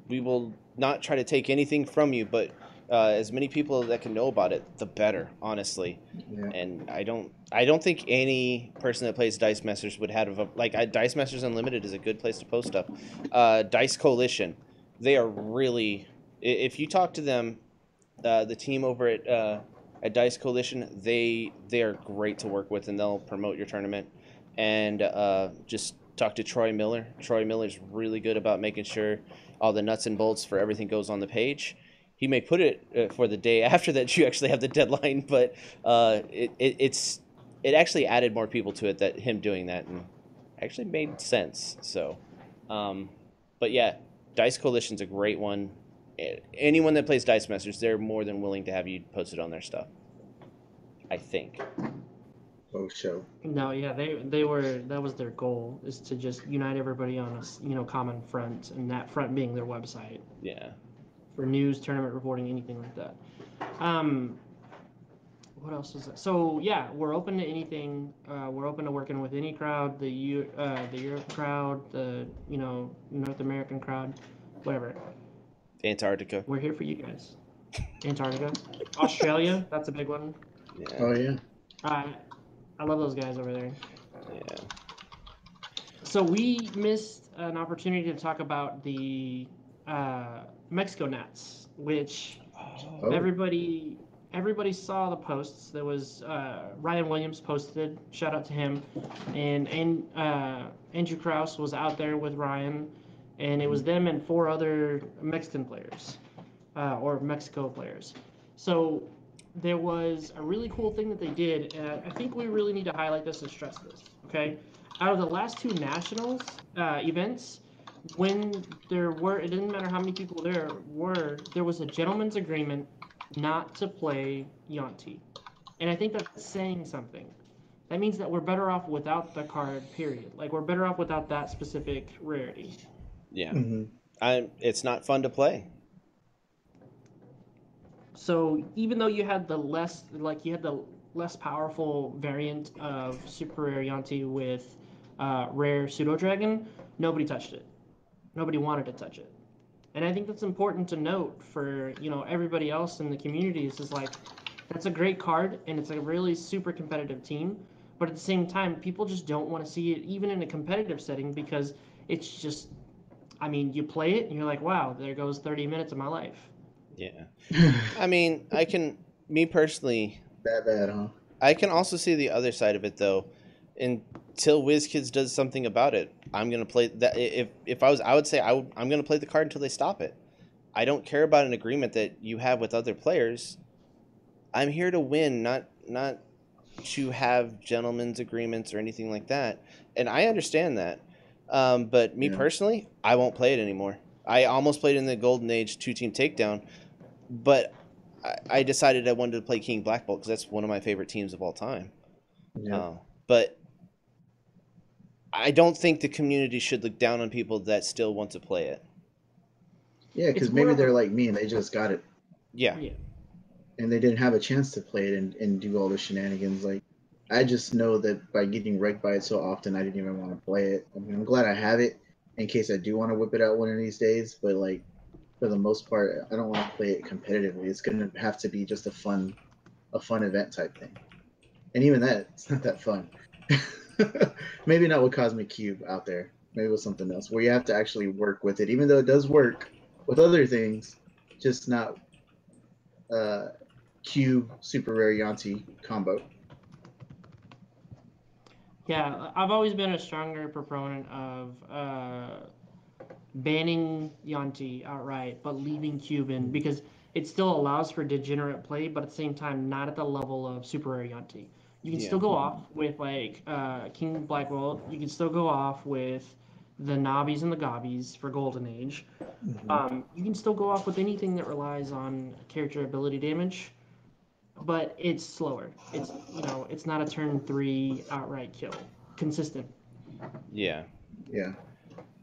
We will not try to take anything from you, but as many people that can know about it, the better. Honestly, Yeah. and I don't think any person that plays Dice Masters would have Dice Masters Unlimited is a good place to post stuff. Dice Coalition, they are really. If you talk to them, the team over at Dice Coalition, they are great to work with, and they'll promote your tournament. And just talk to Troy Miller. Troy Miller's really good about making sure all the nuts and bolts for everything goes on the page. He may put it for the day after that you actually have the deadline, but it actually added more people to it, that him doing that, and actually made sense. So, but yeah, Dice Coalition's a great one. Anyone that plays Dice Masters, they're more than willing to have you post it on their stuff. I think. Oh, show. No, yeah, they were, that was their goal, is to just unite everybody on a common front, and that front being their website Yeah. for news, tournament reporting, anything like that. What else is that? So yeah, we're open to anything. We're open to working with any crowd, the Europe crowd, the North American crowd, whatever. Antarctica. We're here for you guys. Antarctica, Australia, that's a big one. Yeah. Oh yeah. I love those guys over there. Yeah. So we missed an opportunity to talk about the Mexico Nats, which Oh. everybody saw the posts. There was Ryan Williams posted, shout out to him, and Andrew Krause was out there with Ryan, and it was them and 4 other Mexican players, or Mexico players. So there was a really cool thing that they did, and I think we really need to highlight this and stress this, okay? Out of the last 2 nationals events, when it didn't matter how many people there was a gentleman's agreement not to play Yuan-Ti. And I think that's saying something. That means that we're better off without the card, period. Like, we're better off without that specific rarity. Yeah. Mm-hmm. It's not fun to play. So even though you had the less powerful variant of Super Rare Yuan-Ti with Rare Pseudo Dragon, nobody touched it. Nobody wanted to touch it. And I think that's important to note for, everybody else in the communities is like, that's a great card and it's a really super competitive team. But at the same time, people just don't want to see it even in a competitive setting because it's just, you play it and you're like, wow, there goes 30 minutes of my life. Yeah. I mean, me personally, That bad, huh? I can also see the other side of it though. Until WizKids does something about it, I'm gonna play that. I would say I'm gonna play the card until they stop it. I don't care about an agreement that you have with other players. I'm here to win, not to have gentlemen's agreements or anything like that. And I understand that. But me personally, I won't play it anymore. I almost played in the Golden Age 2-team takedown, but I decided I wanted to play King Black Bolt because that's one of my favorite teams of all time. Yeah. But I don't think the community should look down on people that still want to play it. Yeah, because It's maybe more of they're a- like me and they just got it Yeah. and they didn't have a chance to play it and do all the shenanigans. Like, I just know that by getting wrecked by it so often, I didn't even want to play it. I mean, I'm glad I have it in case I do want to whip it out one of these days. But like, for the most part, I don't want to play it competitively. It's gonna have to be just a fun event type thing. And even that, it's not that fun. Maybe not with Cosmic Cube out there. Maybe with something else where you have to actually work with it, even though it does work with other things, just not Cube Super Rare Yuan-Ti combo. Yeah, I've always been a stronger proponent of banning Yuan-Ti outright, but leaving Cube in because it still allows for degenerate play, but at the same time, not at the level of Super Rare Yuan-Ti. You can still go off with like King Black Bolt. You can still go off with the Nobbies and the Gobbies for Golden Age. You can still go off with anything that relies on character ability damage, but it's slower. It's not a turn 3 outright kill. Consistent. Yeah. Yeah.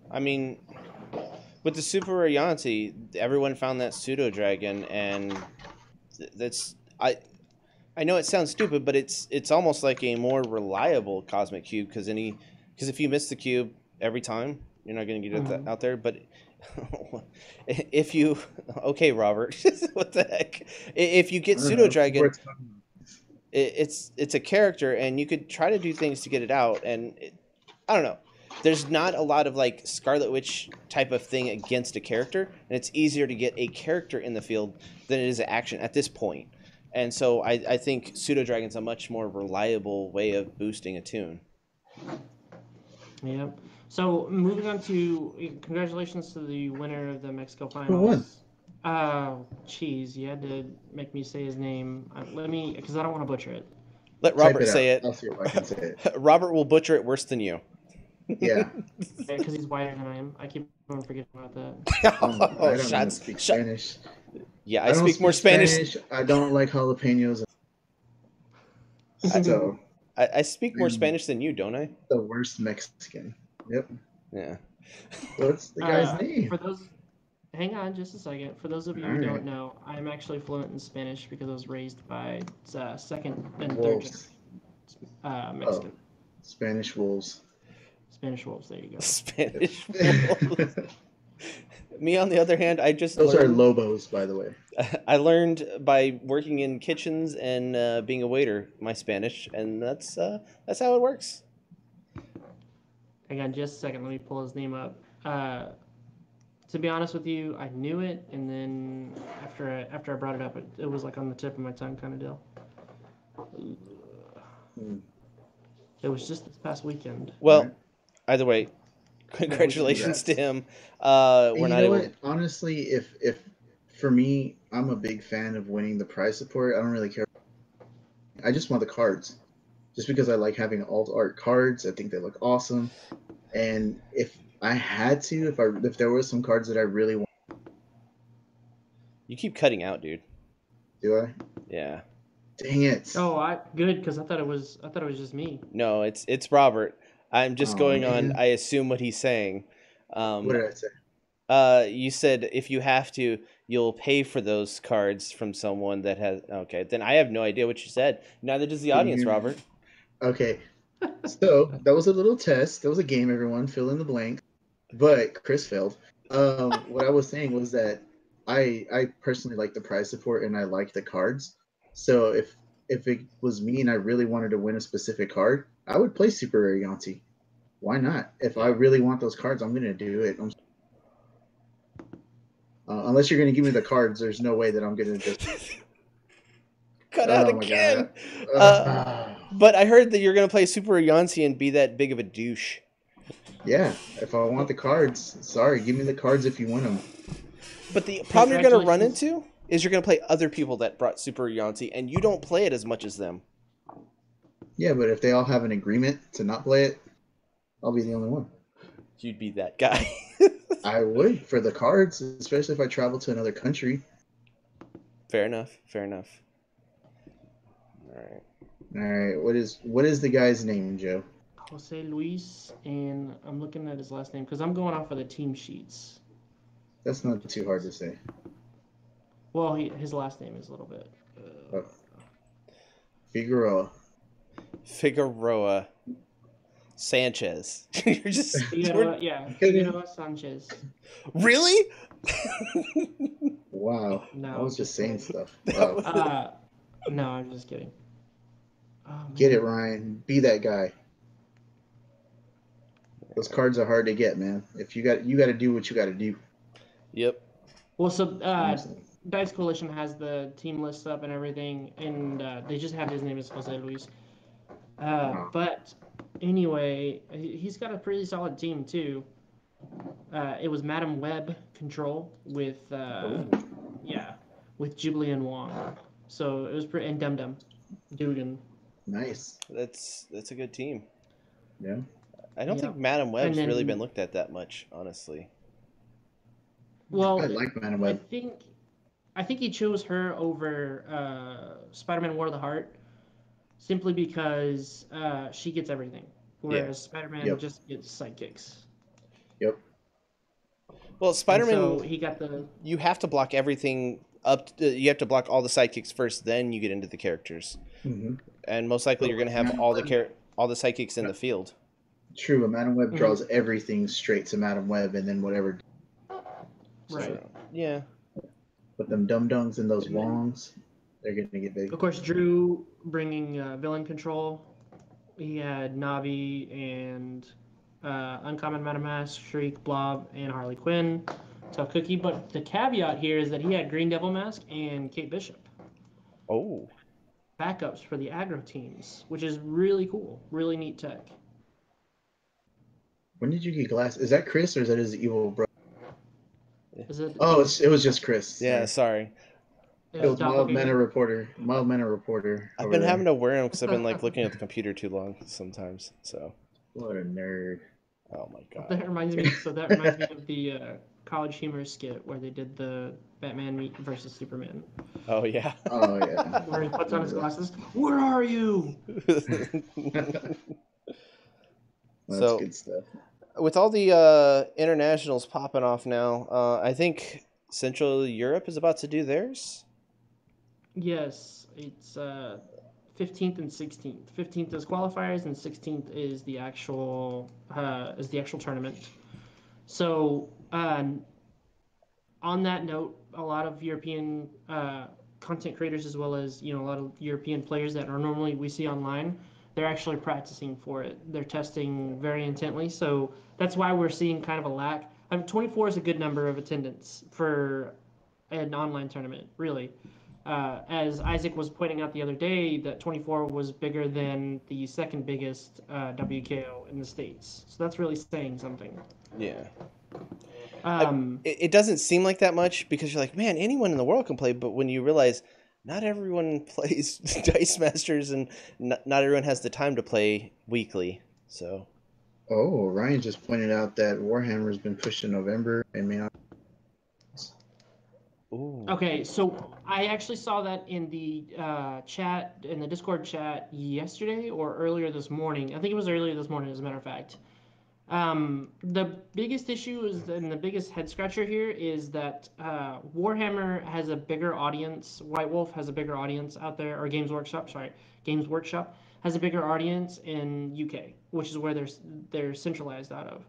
I mean, with the Super Rare Yuan-Ti, everyone found that Pseudo Dragon, and that's I know it sounds stupid, but it's almost like a more reliable Cosmic Cube because if you miss the cube every time, you're not going to get it out there. But if you Robert, what the heck? If you get Pseudo Dragon, it's a character, and you could try to do things to get it out, and I don't know. There's not a lot of like Scarlet Witch type of thing against a character, and it's easier to get a character in the field than it is an action at this point. And so I think Pseudo Dragon's a much more reliable way of boosting a tune. Yeah. So moving on to congratulations to the winner of the Mexico finals. Who won? Jeez, you had to make me say his name. Because I don't want to butcher it. Let Robert say it. I'll see if I can say it. Robert will butcher it worse than you. Yeah. Because he's whiter than I am. I keep on forgetting about that. I don't even Shots. speak Shot. Spanish. Yeah, I don't speak more Spanish. I don't like jalapenos. So I speak more I'm Spanish than you, don't I? the worst Mexican. Yep. Yeah. What's the guy's name? For those, hang on just a second. For those of you who Alright. don't know, I'm actually fluent in Spanish because I was raised by second and third Wolves. generation Mexican. Spanish wolves. Spanish wolves. There you go. Spanish. wolves. Me, on the other hand, I just Those learned, are lobos, by the way. I learned by working in kitchens and being a waiter my Spanish, and that's how it works. Hang on just a second. Let me pull his name up. To be honest with you, I knew it, and then after I brought it up, it was like on the tip of my tongue kind of deal. It was just this past weekend. Well, Right. Either way, congratulations to Congrats. him. And We're you not know able. what? Honestly, if for me, I'm a big fan of winning the prize support. I don't really care. I just want the cards, just because I like having alt art cards. I think they look awesome. And if I had to, if there were some cards that I really want, You keep cutting out, dude. do I? Yeah. Dang it! Oh, good because I thought it was just me. No, it's Robert. I'm just Oh, going on. man. I assume what he's saying. What did I say? You said if you have to, you'll pay for those cards from someone that has. Okay, then I have no idea what you said. Neither does the Can audience, you- Robert. Okay, so that was a little test. That was a game. Everyone, fill in the blank. But Chris failed. What I was saying was that I personally like the prize support and I like the cards. So if it was me and I really wanted to win a specific card, I would play Super Rare Yanti. Why not? If I really want those cards, I'm gonna do it. Unless you're gonna give me the cards, there's no way that I'm gonna just Cut out Oh my again. God. But I heard that you're gonna play Super Yancy and be that big of a douche. Yeah. If I want the cards, sorry, give me the cards if you want them. But the problem you're gonna run Congratulations. into is you're gonna play other people that brought Super Yancy, and you don't play it as much as them. Yeah, but if they all have an agreement to not play it, I'll be the only one. You'd be that guy. I would for the cards, especially if I travel to another country. Fair enough. Fair enough. All right. All right, what is the guy's name, Joe? Jose Luis, and I'm looking at his last name because I'm going off of the team sheets. That's not too hard to say. Well, his last name is a little bit. Figueroa. Figueroa Sanchez. You're just Figueroa Sanchez. really? Wow. No, I was just saying kidding. stuff. That Wow. was- No, I'm just kidding. Oh, Get man. it, Ryan. Be that guy. Those cards are hard to get, man. If you got to do what you got to do. Yep. Well, so Honestly. Dice Coalition has the team list up and everything, and they just have his name as Jose Luis. But anyway, he's got a pretty solid team too. It was Madam Web control with with Jubilee and Wong. So it was pretty, and Dum Dum, Dugan. Nice. That's a good team. Yeah. I don't Yeah. think Madam Web's And then- really been looked at that much, honestly. Well, I like Madam I Web. think he chose her over Spider-Man: War of the Heart, simply because she gets everything, whereas Spider-Man Yep. just gets sidekicks. Yep. Well, Spider-Man, And so he got the you have to block everything up. You have to block all the sidekicks first, then you get into the characters. hmm And most likely, you're going to have all the sidekicks in the field. True, but Madam Web Mhm. draws everything straight to Madam Web, and then whatever. right. So, yeah. But them dum dums and those And then- Wongs, they're gonna get big. Of course, Drew bringing villain control. He had Navi and Uncommon MetaMask, Shriek, Blob, and Harley Quinn. Tough Cookie. But the caveat here is that he had Green Devil Mask and Kate Bishop Oh. backups for the aggro teams, which is really cool. Really neat tech. When did you get Glass? Is that Chris or is that his evil brother? Is it? Oh, it was just Chris. Yeah, sorry. Yeah, It was Mild Doppelganger. Manor Reporter. Mild Manor Reporter. I've over been there. having to wear them because I've been like looking at the computer too long sometimes. So What a nerd. Oh my god. That reminds me. So that reminds me of the College Humor skit where they did the Batman versus Superman, Oh yeah. where he puts on his glasses. Where are you? That's So, good stuff. with all the internationals popping off now, I think Central Europe is about to do theirs. Yes, it's 15th and 16th. 15th is qualifiers, and 16th is the actual tournament. So on that note, a lot of European content creators, as well as a lot of European players that are normally we see online, they're actually practicing for it. They're testing very intently. So that's why we're seeing kind of a lack. 24 is a good number of attendance for an online tournament, really. As Isaac was pointing out the other day, that 24 was bigger than the second biggest WKO in the States. So that's really saying something. Yeah. Um, It doesn't seem like that much because you're like, man, anyone in the world can play. But when you realize not everyone plays Dice Masters and not everyone has the time to play weekly. So. Oh, Ryan just pointed out that Warhammer has been pushed to November and may not. Ooh. Okay, so I actually saw that in the chat, in the Discord chat yesterday or earlier this morning. I think it was earlier this morning, as a matter of fact. The biggest issue is, and the biggest head scratcher here is that Warhammer has a bigger audience. White Wolf has a bigger audience out there, or Games Workshop has a bigger audience in UK, which is where they're centralized out of.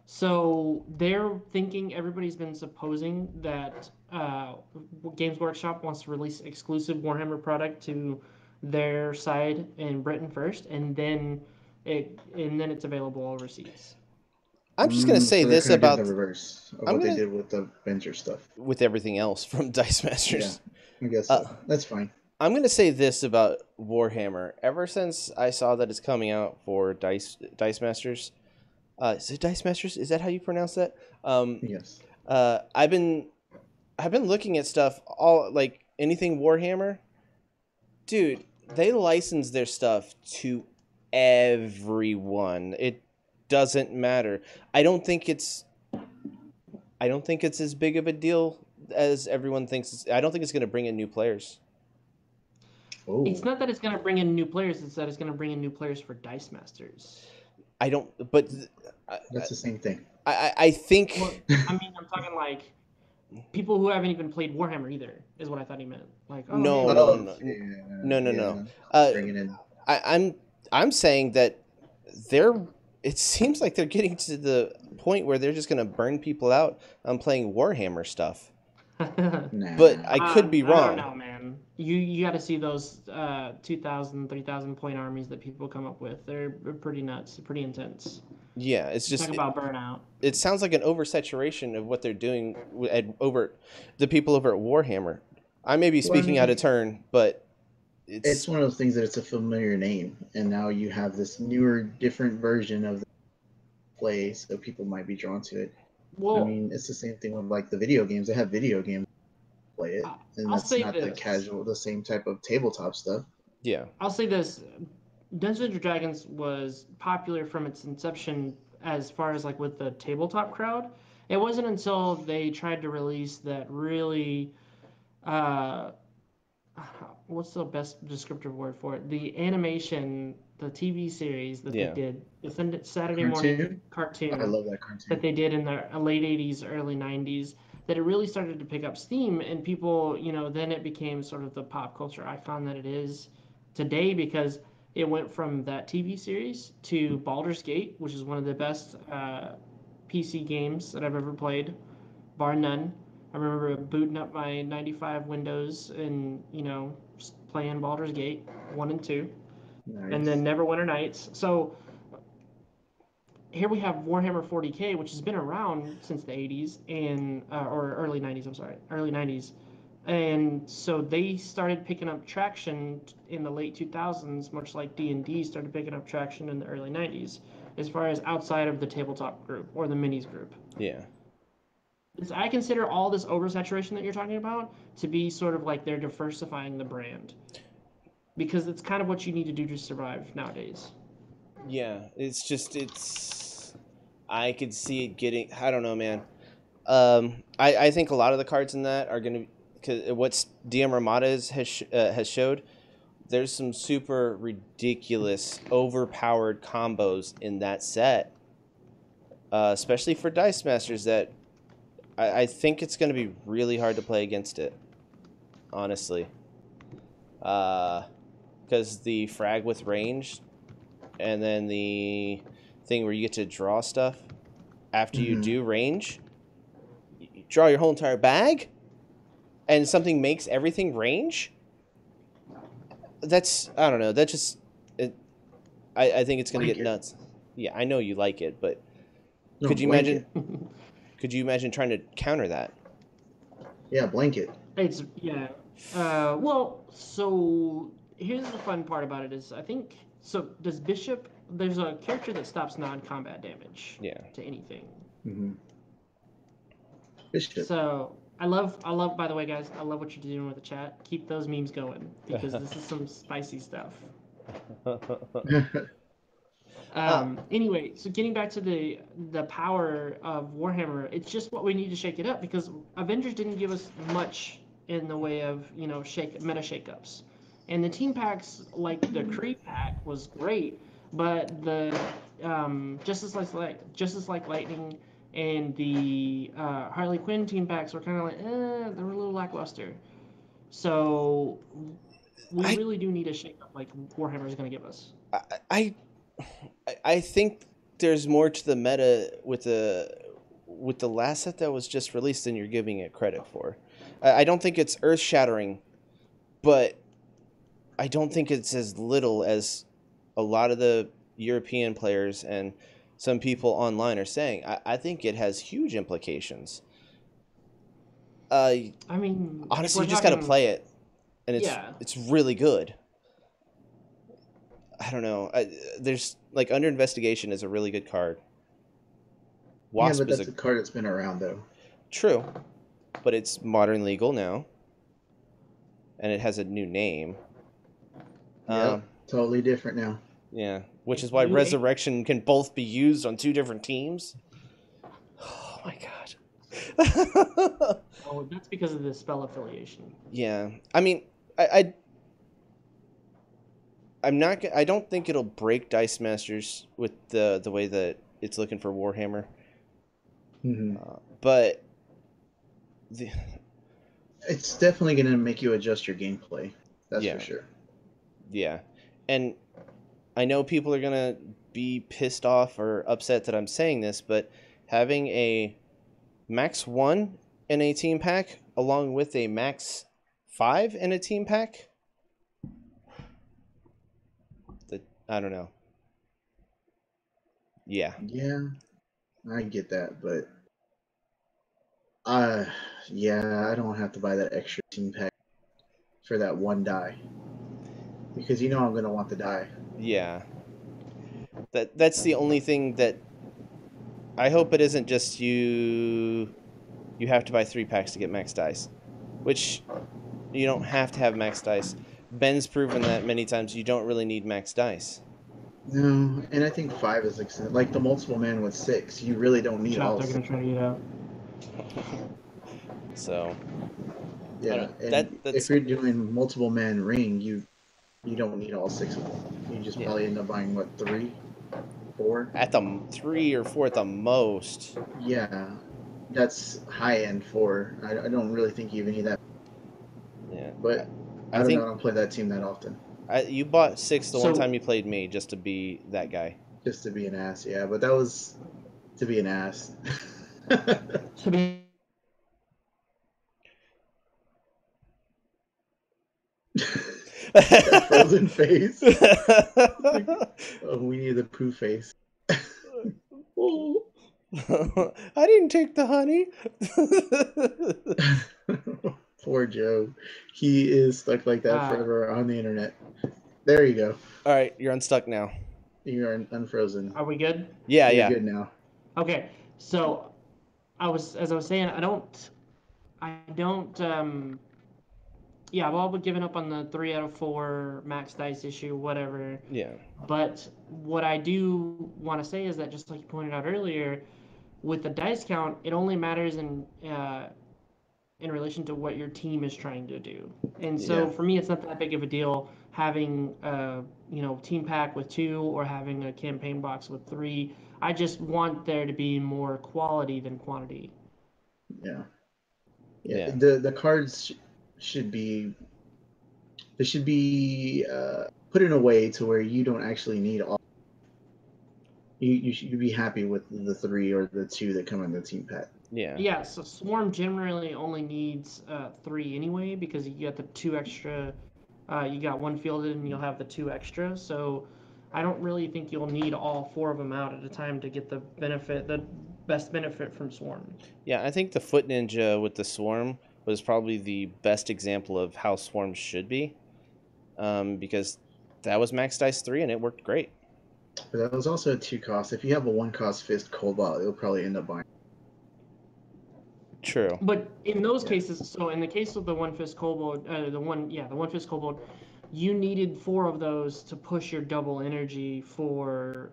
So they're thinking, everybody's been supposing that Games Workshop wants to release exclusive Warhammer product to their side in Britain first, and then it's available overseas. I'm just gonna say so they're this kinda doing about the reverse of I'm what they gonna- did with the Venture stuff. with everything else from Dice Masters. Yeah, I guess so. That's fine. I'm gonna say this about Warhammer. Ever since I saw that it's coming out for Dice Masters, is it Dice Masters? Is that how you pronounce that? Yes. I've been looking at stuff, all like anything Warhammer. Dude, they license their stuff to everyone. It doesn't matter. I don't think it's as big of a deal as everyone thinks. I don't think it's going to bring in new players. Oh, It's not that it's going to bring in new players, it's that it's going to bring in new players for Dice Masters. I don't, but that's the same thing. I think. Well, I mean, I'm talking like people who haven't even played Warhammer either, is what I thought he meant. Like, oh, No, hey, no. No. Bringing in. I'm saying that it seems like they're getting to the point where they're just going to burn people out on playing Warhammer stuff. Nah. But I could be I wrong. don't know, man. You got to see those 2,000, 3,000 point armies that people come up with. They're pretty nuts, pretty intense. Yeah, it's just Talk about burnout. it sounds like an oversaturation of what they're doing over the people over at Warhammer. I may be speaking out of turn, but It's one of those things that it's a familiar name, and now you have this newer, different version of the play, so people might be drawn to it. Well, I mean, it's the same thing with like the video games. They have video games play it, and I'll that's say not the this. casual, the same type of tabletop stuff. yeah. I'll say this: Dungeons and Dragons was popular from its inception, as far as like with the tabletop crowd. It wasn't until they tried to release that really, what's the best descriptive word for it? The animation, the TV series that Yeah. they did, the Saturday morning cartoon I love that cartoon. that they did in the late 80s, early 90s, that it really started to pick up steam, and people, then it became sort of the pop culture icon that it is today, because it went from that TV series to Baldur's Gate, which is one of the best PC games that I've ever played, bar none. I remember booting up my 95 Windows and, playing Baldur's Gate 1 and 2, and then Neverwinter Nights. So here we have Warhammer 40K, which has been around since the 80s or early 90s. I'm sorry, early 90s, and so they started picking up traction in the late 2000s, much like D&D started picking up traction in the early 90s, as far as outside of the tabletop group or the minis group. Yeah. I consider all this oversaturation that you're talking about to be sort of like they're diversifying the brand, because it's kind of what you need to do to survive nowadays. Yeah, I could see it getting. I don't know, man. I think a lot of the cards in that are gonna, because what's DM Ramada has showed. There's some super ridiculous, overpowered combos in that set, especially for Dice Masters. That I think it's gonna be really hard to play against it, honestly. Because the frag with range, and then the thing where you get to draw stuff after you do range, you draw your whole entire bag, and something makes everything range. That's, I don't know. That just it. I think it's gonna get nuts. Yeah, I know you like it, but No, could you blanket. imagine? Could you imagine trying to counter that? Yeah, blanket. It's yeah. Well, so here's the fun part about it is I think so. Does Bishop? There's a character that stops non-combat damage. Yeah. To anything. Mm-hmm. Bishop. So I love. By the way, guys, I love what you're doing with the chat. Keep those memes going because this is some spicy stuff. Anyway, so getting back to the power of Warhammer, it's just what we need to shake it up because Avengers didn't give us much in the way of meta shakeups, and the team packs like the Kree pack was great, but the Justice like Lightning and the Harley Quinn team packs were kind of like they were a little lackluster. So we really do need a shakeup like Warhammer is going to give us. I think there's more to the meta with the last set that was just released than you're giving it credit for. I don't think it's earth shattering, but I don't think it's as little as a lot of the European players and some people online are saying. I think it has huge implications. I mean, honestly, you just got to play it, and it's really good. I don't know. There's like Under Investigation is a really good card. Wasp but that's a card that's been around though. True, but it's modern legal now, and it has a new name. Yeah, totally different now. Yeah, which is why Resurrection can both be used on two different teams. Oh my god. Oh, that's because of the spell affiliation. Yeah, I mean, I don't think it'll break Dice Masters with the way that it's looking for Warhammer. Mm-hmm. But it's definitely going to make you adjust your gameplay. That's for sure. Yeah, and I know people are going to be pissed off or upset that I'm saying this, but having a Max 1 in a team pack along with a Max 5 in a team pack, I don't know. Yeah. Yeah, I get that, but yeah, I don't have to buy that extra team pack for that one die because I'm gonna want the die. Yeah. That's the only thing that I hope it isn't just you have to buy 3 packs to get max dice, which you don't have to have max dice. Ben's proven that many times you don't really need max dice. No, and I think 5 is like the multiple man with 6. You really don't need all. They're gonna try to get out. So. Yeah, and if you're doing multiple man ring, you don't need all 6 of them. You just probably end up buying 3, 4. At the 3 or 4 at the most. Yeah, that's high end 4. I don't really think you even need that. Yeah, but I don't play that team that often. You bought 6 the one time you played me just to be that guy. Just to be an ass, yeah. But that was to be an ass. To be. That frozen face. Oh, we need the poo face. Oh. I didn't take the honey. Poor Joe. He is stuck like that forever on the internet. There you go. All right, you're unstuck now. You are unfrozen. Are we good? Yeah, You're good now. Okay, so as I was saying, I don't yeah, I've all but given up on the 3 out of 4 max dice issue, whatever. Yeah. But what I do want to say is that, just like you pointed out earlier, with the dice count, it only matters in relation to what your team is trying to do. And so Yeah. for me, it's not that big of a deal having team pack with 2 or having a campaign box with 3. I just want there to be more quality than quantity. Yeah. Yeah. The cards should be put in a way to where you don't actually need all. You should be happy with the 3 or the 2 that come in the team pack. Yeah. Yeah, so Swarm generally only needs 3 anyway, because you get the 2 extra. You got 1 fielded and you'll have the 2 extra. So I don't really think you'll need all 4 of them out at a time to get the best benefit from Swarm. Yeah, I think the Foot Ninja with the Swarm was probably the best example of how Swarms should be, because that was max dice 3 and it worked great. But that was also a 2 cost. If you have a 1 cost fist Cobalt, it'll probably end up buying. True. But in those cases, so in the case of the One Fist Kobold, the One Fist Kobold, you needed 4 of those to push your double energy for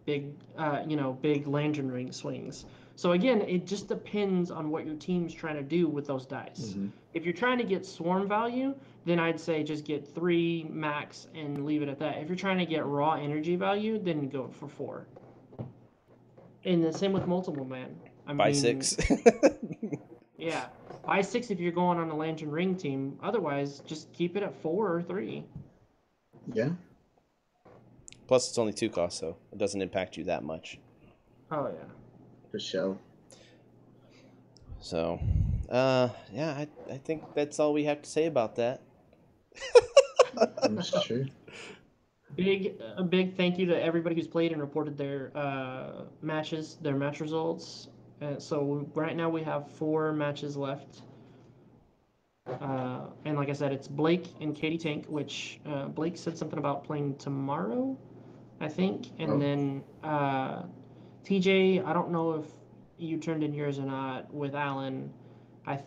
big lantern ring swings. So again, it just depends on what your team's trying to do with those dice. Mm-hmm. If you're trying to get swarm value, then I'd say just get 3 max and leave it at that. If you're trying to get raw energy value, then go for 4. And the same with multiple man. Buy 6. Yeah, buy 6 if you're going on a lantern ring team. Otherwise, just keep it at 4 or 3. Yeah. Plus, it's only 2 costs, so it doesn't impact you that much. Oh yeah. For sure. So, yeah, I think that's all we have to say about that. That's true. A big thank you to everybody who's played and reported their match results. So right now we have 4 matches left. And like I said, it's Blake and Katie Tank, which Blake said something about playing tomorrow, I think. And then TJ, I don't know if you turned in yours or not with Alan. I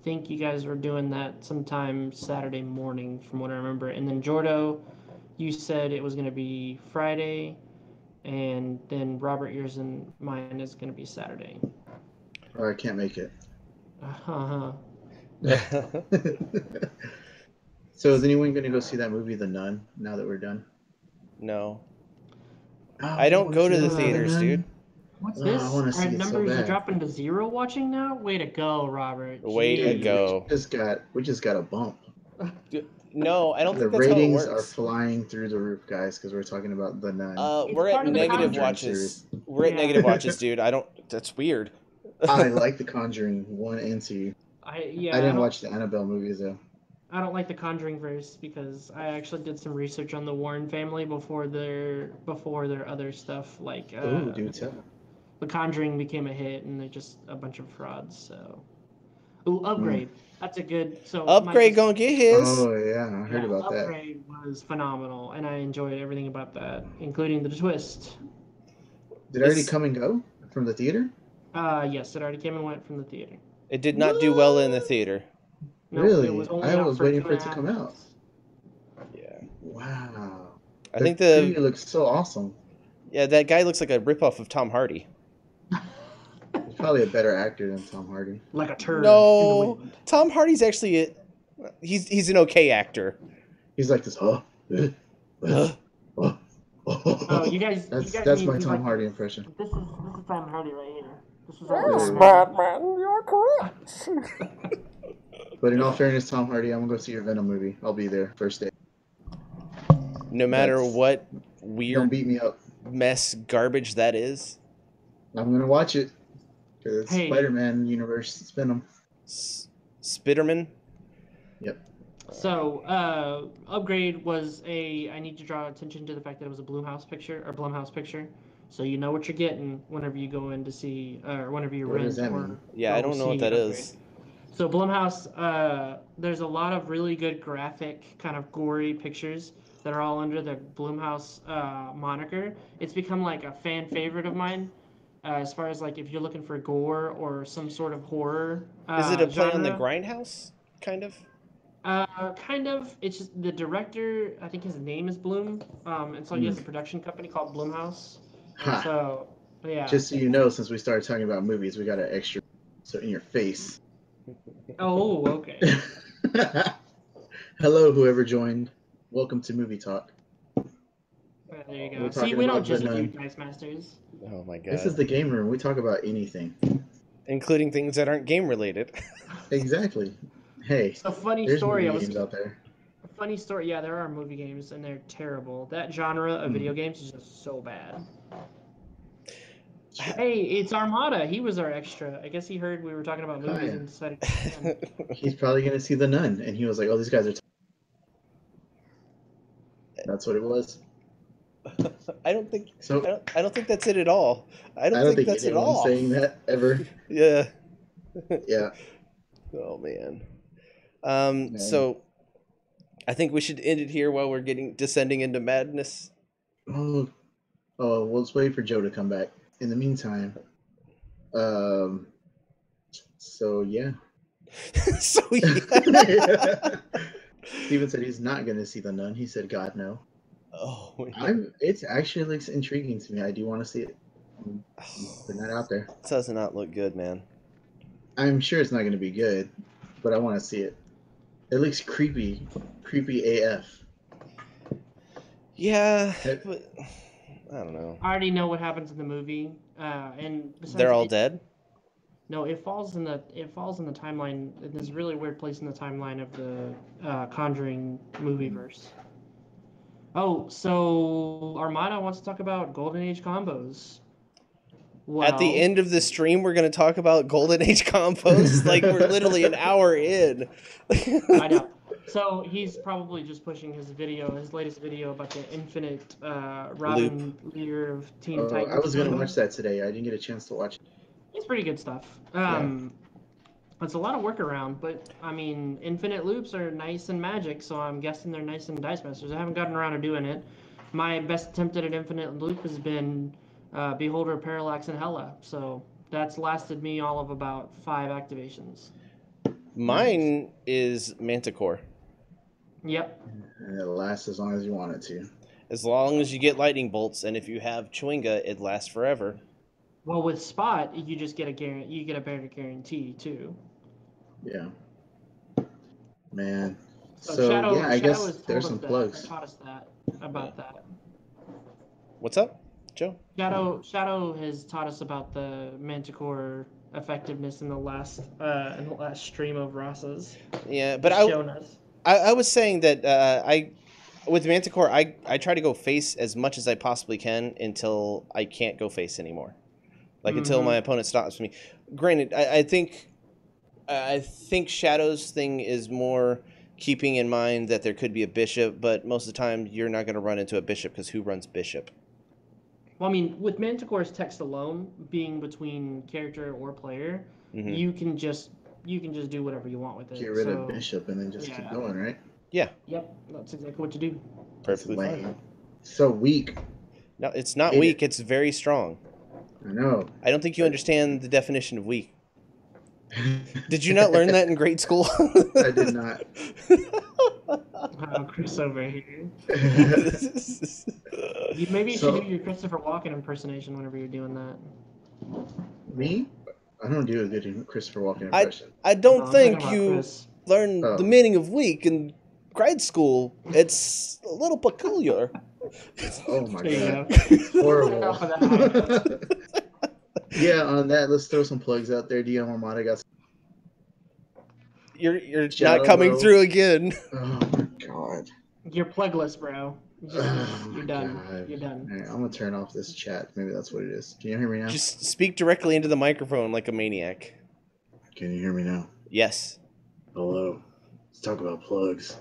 think you guys were doing that sometime Saturday morning from what I remember. And then Jordo, you said it was going to be Friday. And then Robert, yours and mine is going to be Saturday. Or I can't make it. Uh-huh. So is anyone going to go see that movie, The Nun, now that we're done? No. Oh, I don't go to the The theaters, Nun? dude. What's Oh, this? I wanna see Our it so numbers are bad. dropping to 0 watching now? Way to go, Robert. Way to Jeez. go. We just got a bump. No, I don't The think that's how it ratings are works. flying through the roof, guys, because we're talking about The Nun. It's We're part at of the negative Conjuring watches. We're at Yeah. negative watches, dude. That's weird. I like The Conjuring 1 and 2. I I didn't watch the Annabelle movies, though. I don't like the Conjuring verse because I actually did some research on the Warren family before their other stuff. Like Ooh, do tell. the Conjuring became a hit and they're just a bunch of frauds. So, Upgrade. That's a good. So Upgrade gonna get his. Oh, yeah, I heard about that. Upgrade was phenomenal, and I enjoyed everything about that, including the twist. Did it already come and go from the theater? Yes, it already came and went from the theater. It did not do well in the theater. No, Really? It was only I out was for waiting 2.5 for it to come out. months. Yeah. Wow. I think movie looks so awesome. that guy looks like a ripoff of Tom Hardy. He's probably a better actor than Tom Hardy. Like a turd. in No, the wind. Tom Hardy's actually he's an okay actor. He's like this. Oh, Oh, you guys. That's need my to, Tom like, Hardy impression. This is Tom Hardy right here. This is Yes, Batman, you're correct. But in all fairness, Tom Hardy, I'm gonna go see your Venom movie. I'll be there first day. No matter That's- what Don't weird beat me up. mess garbage that is. I'm gonna watch it. Cause it's Hey. Spider-Man universe. It's Venom. Spiderman. So, Upgrade was I need to draw attention to the fact that it was a Blumhouse picture. So you know what you're getting whenever you go in to see, or whenever you What rent does that or mean? Yeah, I go don't know see what that Upgrade. is. So Blumhouse, there's a lot of really good graphic, kind of gory pictures that are all under the Blumhouse moniker. It's become like a fan favorite of mine, as far as like if you're looking for gore or some sort of horror. Is it a play on the genre. Grindhouse, kind of? Kind of. It's just the director. I think his name is Bloom. And so he has a production company called Bloomhouse. Ha. So yeah. Just so you know, since we started talking about movies, we got an extra so in your face. Oh, okay. Hello, whoever joined. Welcome to Movie Talk. There you go. We're See, talking we don't about just The do Nun. Dice Masters. Oh my god. This is the game room. We talk about anything. Including things that aren't game related. Exactly. Hey, So funny there's story. movie games out there. Funny story. Yeah, there are movie games, and they're terrible. That genre of Hmm. video games is just so bad. Hey, it's Armada. He was our extra. I guess he heard we were talking about movies yeah. and decided to come in. He's probably gonna see The Nun, and he was like, "Oh, these guys are." That's what it was. I don't think So I don't think that's it at all. I don't, I don't think think that's at anyone's all. saying that ever. Yeah. Yeah. Oh man. Man. So I think we should end it here while we're descending into madness. Oh, well, let's wait for Joe to come back. In the meantime, so yeah. So yeah. Steven said he's not gonna see The Nun. He said, "God no." Oh, It's actually looks intriguing to me. I do want to see it. I'm putting that out there. This does not look good, man. I'm sure it's not gonna be good, but I want to see it. It looks creepy AF. Yeah, It- but I don't know. I already know what happens in the movie. And besides, They're all dead. No, it falls in the timeline. There's a really weird place in the timeline of the Conjuring movie verse. Oh, so Armada wants to talk about Golden Age combos. At the Well, end of the stream, we're gonna talk about Golden Age combos. Like we're literally an hour in. I know. So he's probably just pushing his latest video about the infinite Robin Lear of Teen Oh, Titans. I was gonna watch that today. I didn't get a chance to watch it. It's pretty good stuff. It's a lot of workaround, but I mean, infinite loops are nice and magic, so I'm guessing they're nice in Dice Masters. I haven't gotten around to doing it. My best attempt at an infinite loop has been Beholder, Parallax, and Hella, so that's lasted me all of about 5 activations. Mine is Manticore. Yep. And it lasts as long as you want it to. As long as you get lightning bolts, and if you have Chewinga, it lasts forever. Well, with Spot, you just get you get a better guarantee too. Yeah. Man. So, So Shadow, yeah, I Shadow guess has told there's us some that, plugs. Taught us that about that. What's up, Joe? Shadow has taught us about the Manticore effectiveness in the last stream of Ross's. Yeah, but He's shown us. I was saying that with Manticore, I try to go face as much as I possibly can until I can't go face anymore. Like until my opponent stops me. Granted, I think Shadow's thing is more keeping in mind that there could be a bishop, but most of the time you're not going to run into a bishop because who runs bishop? Well, I mean, with Manticore's text alone, being between character or player, you can just do whatever you want with it. Get rid of Bishop and then just yeah. keep going, right? Yeah, Yep, that's exactly what to do. perfectly Lame. fine. So weak. No, it's not Hate weak. It's very strong. I know. I don't think you understand the definition of weak. Did you not learn that in grade school? I did not. Oh, Chris over here. Maybe you So- should do your Christopher Walken impersonation whenever you're doing that. Me? I don't do a good Christopher Walken impression. I No, don't I'm think talking about you Chris. learned Oh. the meaning of weak in grade school. It's a little peculiar. Oh my There you god. go. Horrible. Enough of that. Yeah, on that, let's throw some plugs out there. DM Armada got. You're Shadow not coming Bro. through again. Oh my god. You're plugless, bro. Oh You're my done. God. You're done. Alright, I'm gonna turn off this chat. Maybe that's what it is. Can you hear me now? Just speak directly into the microphone like a maniac. Can you hear me now? Yes. Hello. Let's talk about plugs. Do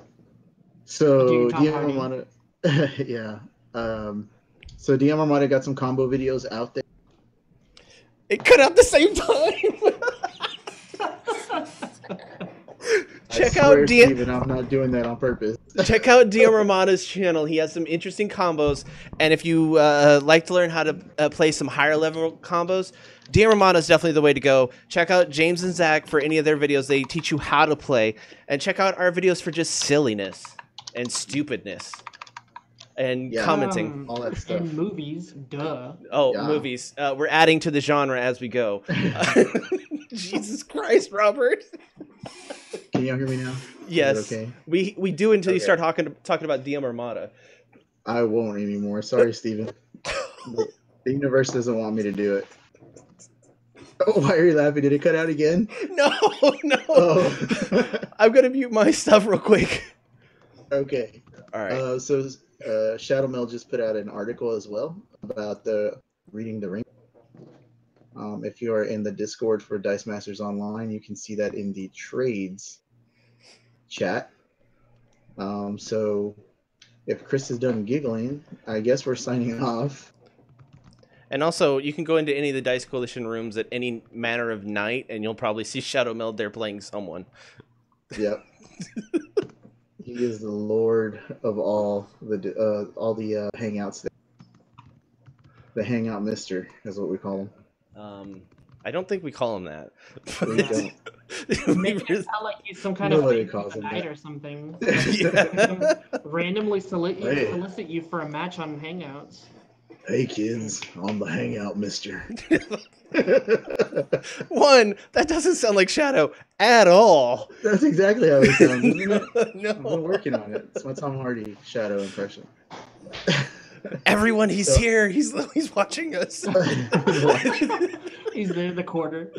So your top DM party. Armada, yeah. So DM Armada got some combo videos out there. It cut out the same time. Check swear, out DM. Steven, I'm not doing that on purpose. Check out DM Ramada's channel. He has some interesting combos, and if you like to learn how to play some higher level combos, DM Ramada is definitely the way to go. Check out James and Zach for any of their videos. They teach you how to play, and check out our videos for just silliness and stupidness and Yeah. commenting. All that stuff. And movies, duh. Oh, Yeah. movies. We're adding to the genre as we go. Jesus Christ, Robert. Can y'all hear me now? Yes. Is that okay? We do until you Okay. start talking about DM Armada. I won't anymore. Sorry, Steven. The universe doesn't want me to do it. Oh, why are you laughing? Did it cut out again? No, no. Oh. I'm gonna mute my stuff real quick. Okay. All right. So Shadow Mail just put out an article as well about the reading the ring. If you are in the Discord for Dice Masters Online, you can see that in the trades chat. So if Chris is done giggling, I guess we're signing off. And also, you can go into any of the Dice Coalition rooms at any manner of night, and you'll probably see Shadow Meld there playing someone. Yep. He is the lord of all the hangouts. The hangout mister is what we call him. I don't think we call him that. We don't. Make it sound like he's some kind Nobody of calls him night that. or something. Yeah. Randomly Hey. solicit you for a match on Hangouts. Hey kids, I'm the hangout mister. One, that doesn't sound like Shadow at all. That's exactly how it sounds, isn't it? I've been No. working on it. It's my Tom Hardy Shadow impression. Everyone, he's So- here. He's watching us. He's there in the corner.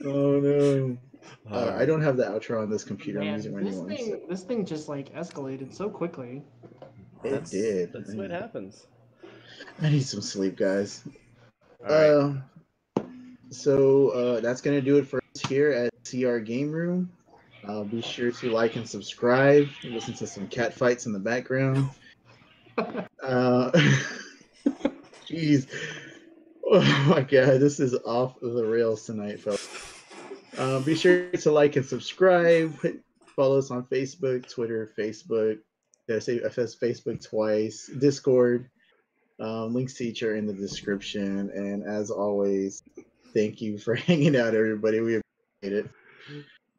Oh no. I don't have the outro on this computer. I'm Man, using my this new one. thing, this thing just like escalated so quickly. It did. That's what happens. I need some sleep, guys. All right. So that's gonna do it for us here at CR Game Room. Be sure to like and subscribe. Listen to some cat fights in the background. Jeez. Oh my god, this is off the rails tonight, folks. Be sure to like and subscribe. Follow us on Facebook, Twitter, Facebook. Did I say Facebook twice? Discord. Links to each are in the description. And as always, thank you for hanging out, everybody. We appreciate it.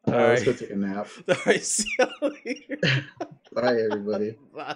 All Let's go right. take a nap. All right. See you later. Bye, everybody. Bye.